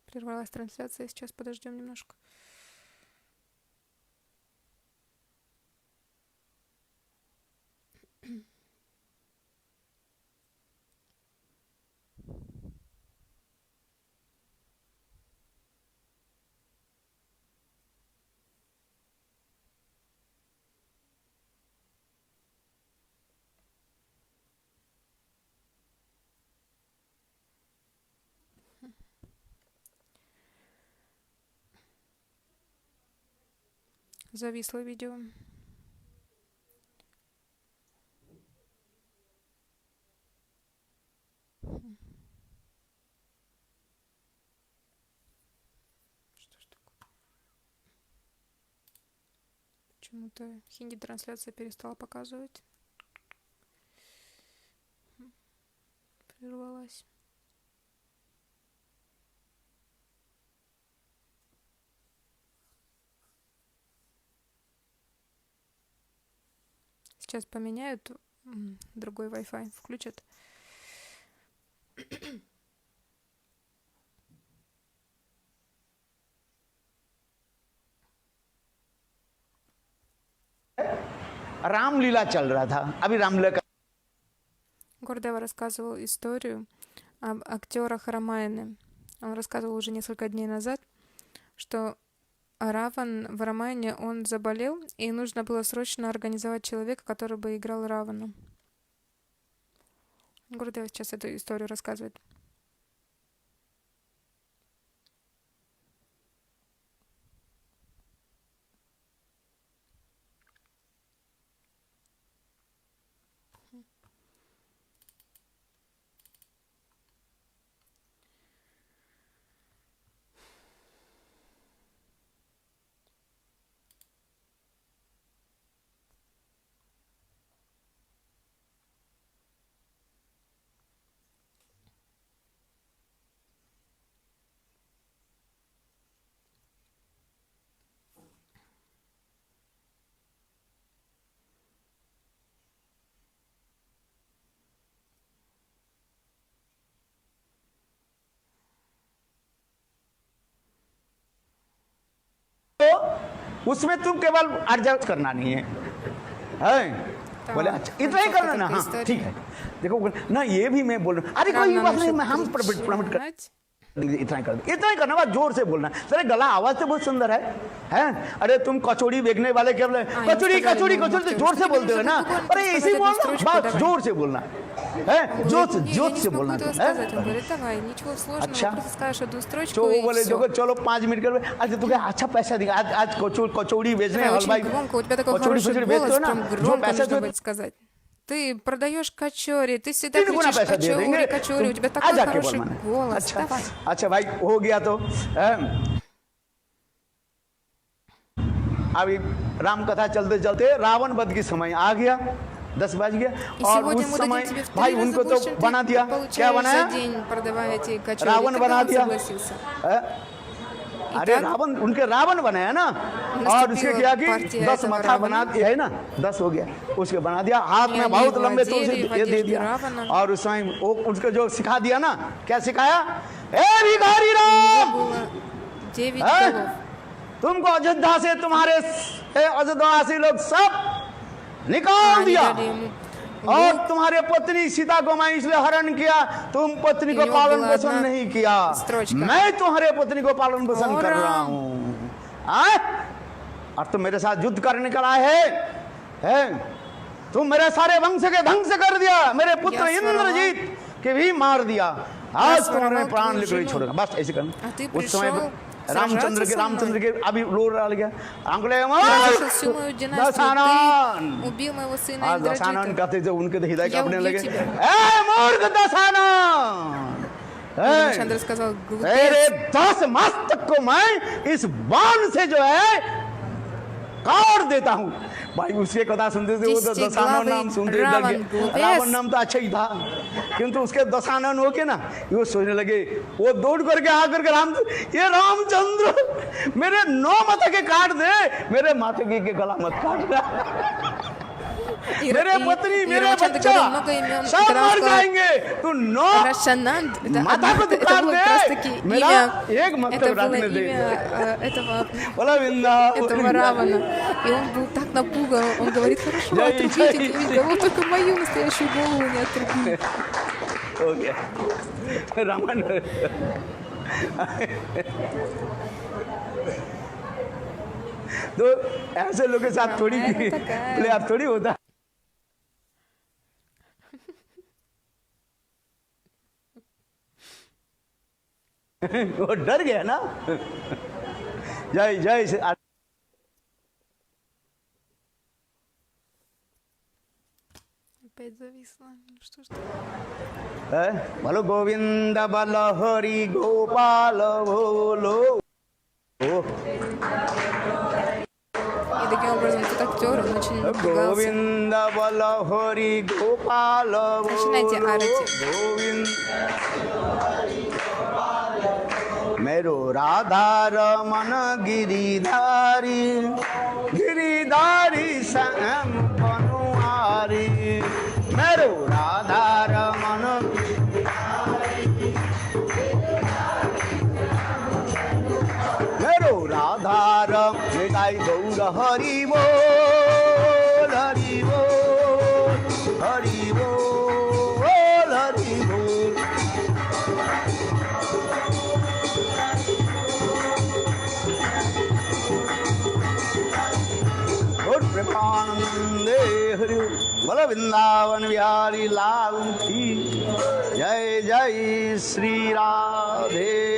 Прервалась трансляция, сейчас подождем немножко. Зависло видео. Что ж такое? Почему-то хинди-трансляция перестала показывать. Прервалась. Сейчас поменяют, другой Wi-Fi включат. रामलीला चल रहा था, अभी रामलीला का Гурдева рассказывал историю об актерах Рамаяны. Он рассказывал уже несколько дней назад, что Раван в Рамаяне, он заболел, и нужно было срочно организовать человека, который бы играл Равана. Гурдева сейчас эту историю рассказывает. तो उसमें तुम केवल एडजस्ट करना नहीं है, बोले अच्छा इतना ही करना ना, हाँ ठीक है। देखो ना ये भी मैं बोल रहा हूँ, अरे कोई बात नहीं, मैं हम प्रमिट कर इतना ही कर दो, इतना ही करना, बस जोर से बोलना। तेरे गला आवाज तो बहुत सुंदर है? अरे तुम कचौड़ी बेचने वाले क्या बोले, कचौड़ी कचौड़ी कचौड़ी तो जोर से बोलते हो ना, अरे ऐसे ही बोलना, बस जोर से बोलना है, जोर से बोलना है। अच्छा तो वो बोले देखो चलो 5 मिनट कर, अच्छा तुम्हें अच्छा पैसा देगा, आज कचौड़ी बेचने हलवाई कचौड़ी बेचते हो ना, जो पैसा ты продаешь качори, ты всегда кричишь качори, качори, у тебя такой хороший голос. Давай. अच्छा भाई हो गया तो अभी राम कथा चलते चलते रावण वध की समय आ गया, 10 बज गया И और сегодня उस мы समय дадим тебе в 3 भाई раза उनको तो больше, чем बना ты दिया, क्या получаешь बनाया, за день, продавая эти качели. रावण Тогда बना он दिया, согласился. अरे रावण उनके रावण बनाया ना, और उसके क्या कि 10 माथा बना दिया है ना, 10 हो गया, उसके बना दिया, हाथ में बहुत लंबे तो उसे ये दे दिया, और उस समय वो उसको जो सिखा दिया ना, क्या सिखाया, ए भिखारी राम, Было 9 голов. तुमको अयोध्या से तुम्हारे अयोध्यावासी लोग सब निकाल Они दिया, дали ему और лук, तुम्हारे पत्नी सीता को मैं इसलिए हरण किया, तुम पत्नी को इन्हों पालन была पोषण одна नहीं किया, строчка. मैं तुम्हारे पत्नी को पालन पोषण और कर रहा हूँ, और तुम मेरे साथ युद्ध करने निकल आए है? तुम मेरे सारे वंश के ध्वंस कर दिया, मेरे पुत्र इंद्रजीत के भी मार दिया, आज तुम्हारे प्राण लिख नहीं छोड़ेगा, बस ऐसे करना। उस समय रामचंद्र के अभी लोर डाल गया, आंकड़े разрушил всю मою династию, दशानन, ты убил मोего सына आज दशानन Индрджита. कहते थे, उनके तो हृदय Я कांपने убью लगे, тебя. ए मूर्ख दशानन, Рамчандра сказал, तेरे глупец, 10 मस्तक को मैं इस बाण से जो है काट देता हूँ। भाई उसके कथा सुनते थे, वो तो दशानन नाम सुनते डर गए, रावण नाम तो अच्छा ही था, किंतु उसके दशानन हो के ना वो सोचने लगे, वो दौड़ करके आकर के ये रामचंद्र मेरे 9 माथे के काट दे, मेरे माथे के गला मत काट, मेरे पत्नी मेरे बच्चा सब मर जाएंगे, तू 9 Рашананд, माथा को это काट было как раз दे, таки मेरा имя, एक это मस्तक было रखने दे, имя बोला этого Равана. И он был так напуган, он говорит, хорошо, отрубите 9 голов, только мою настоящую голову не отрубили. हो गया रावण। तो ऐसे लोगों के साथ थोड़ी प्ले आप थोड़ी होता, वो डर गया ना, जय जय से Опять зависла. Что ж बोलो गोविंद बल हरि गोपाल बोलो। И таким образом этот актер, он очень напугался. गोविंद बल हरि गोपाल Начинайте арати. गोविंद मेरो राधा रमन गिरिधारी गिरिधारी श्याम बनुआरी, मेरो राधा रमन मेरो राधा रमन गाई गौर हरि बोल हरि बोल हरि बोल हरि बोल। प्रेमानंदे हरि बोल वृंदावन बिहारी लाल की जय जय श्री राधे।